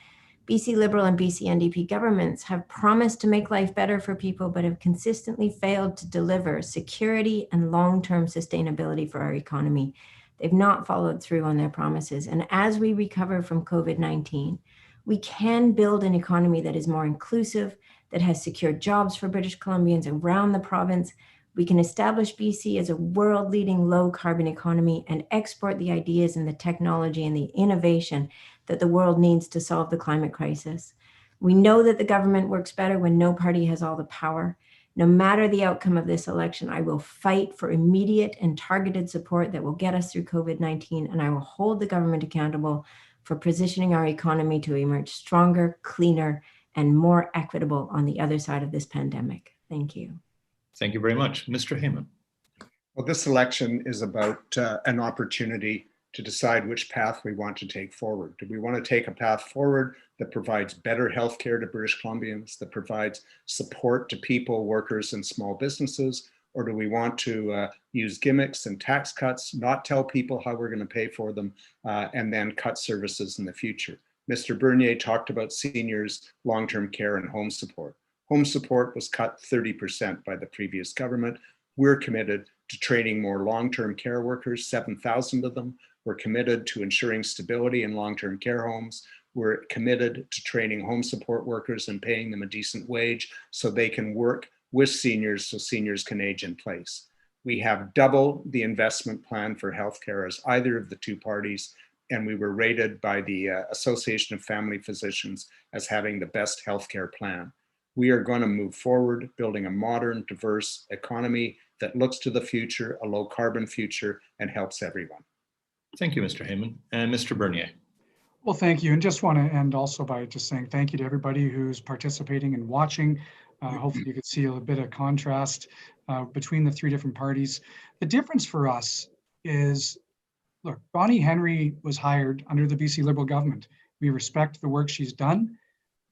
BC Liberal and BC NDP governments have promised to make life better for people, but have consistently failed to deliver security and long-term sustainability for our economy. They've not followed through on their promises. And as we recover from COVID-19, we can build an economy that is more inclusive, that has secure jobs for British Columbians around the province. We can establish BC as a world-leading low-carbon economy and export the ideas and the technology and the innovation that the world needs to solve the climate crisis. We know that the government works better when no party has all the power. No matter the outcome of this election, I will fight for immediate and targeted support that will get us through COVID-19, and I will hold the government accountable for positioning our economy to emerge stronger, cleaner, and more equitable on the other side of this pandemic. Thank you. Thank you very much. Mr. Heyman. Well, this election is about an opportunity to decide which path we want to take forward. Do we want to take a path forward that provides better healthcare to British Columbians, that provides support to people, workers, and small businesses? Or do we want to use gimmicks and tax cuts, not tell people how we're going to pay for them, and then cut services in the future? Mr. Bernier talked about seniors' long-term care and home support. Home support was cut 30% by the previous government. We're committed to training more long-term care workers, 7,000 of them. We're committed to ensuring stability in long-term care homes. We're committed to training home support workers and paying them a decent wage so they can work with seniors so seniors can age in place. We have double the investment plan for healthcare as either of the two parties, and we were rated by the Association of Family Physicians as having the best healthcare plan. We are going to move forward, building a modern, diverse economy that looks to the future, a low carbon future, and helps everyone. Thank you, Mr. Heyman. And Mr. Bernier. Well, thank you. And just want to end also by just saying thank you to everybody who's participating and watching. Hopefully you could see a bit of contrast between the three different parties. The difference for us is, look, Bonnie Henry was hired under the BC Liberal government. We respect the work she's done,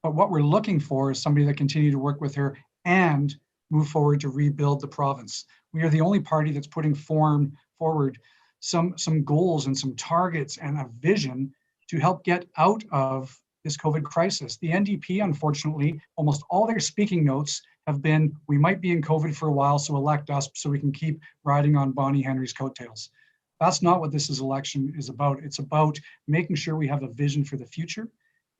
but what we're looking for is somebody that continue to work with her and move forward to rebuild the province. We are the only party that's putting forward some goals and some targets and a vision to help get out of this COVID crisis. The NDP, unfortunately, almost all their speaking notes have been, we might be in COVID for a while, so elect us so we can keep riding on Bonnie Henry's coattails. That's not what this election is about. It's about making sure we have a vision for the future.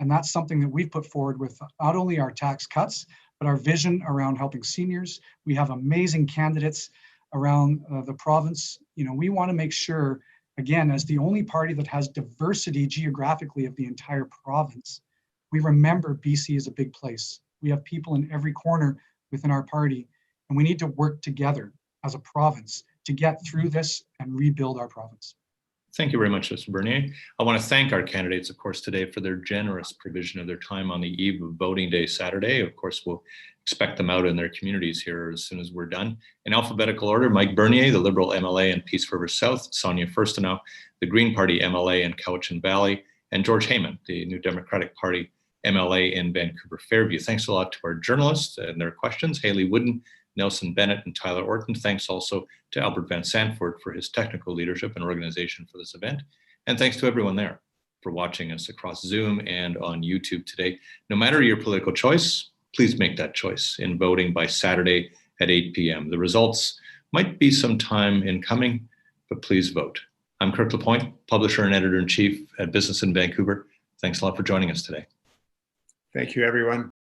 And that's something that we've put forward with not only our tax cuts, but our vision around helping seniors. We have amazing candidates around the province. You know, we want to make sure, again, as the only party that has diversity geographically of the entire province, we remember BC is a big place. We have people in every corner within our party, and we need to work together as a province to get through this and rebuild our province. Thank you very much, Mr. Bernier. I want to thank our candidates, of course, today for their generous provision of their time on the eve of voting day Saturday. Of course, we'll expect them out in their communities here as soon as we're done. In alphabetical order, Mike Bernier, the Liberal MLA in Peace River South, Sonia Furstenau, the Green Party MLA in Cowichan Valley, and George Heyman, the new Democratic Party MLA in Vancouver Fairview. Thanks a lot to our journalists and their questions, Haley Wooden, Nelson Bennett, and Tyler Orton. Thanks also to Albert Van Sanford for his technical leadership and organization for this event. And thanks to everyone there for watching us across Zoom and on YouTube today. No matter your political choice, please make that choice in voting by Saturday at 8 p.m. The results might be some time in coming, but please vote. I'm Kirk LaPointe, publisher and editor-in-chief at Business in Vancouver. Thanks a lot for joining us today. Thank you, everyone.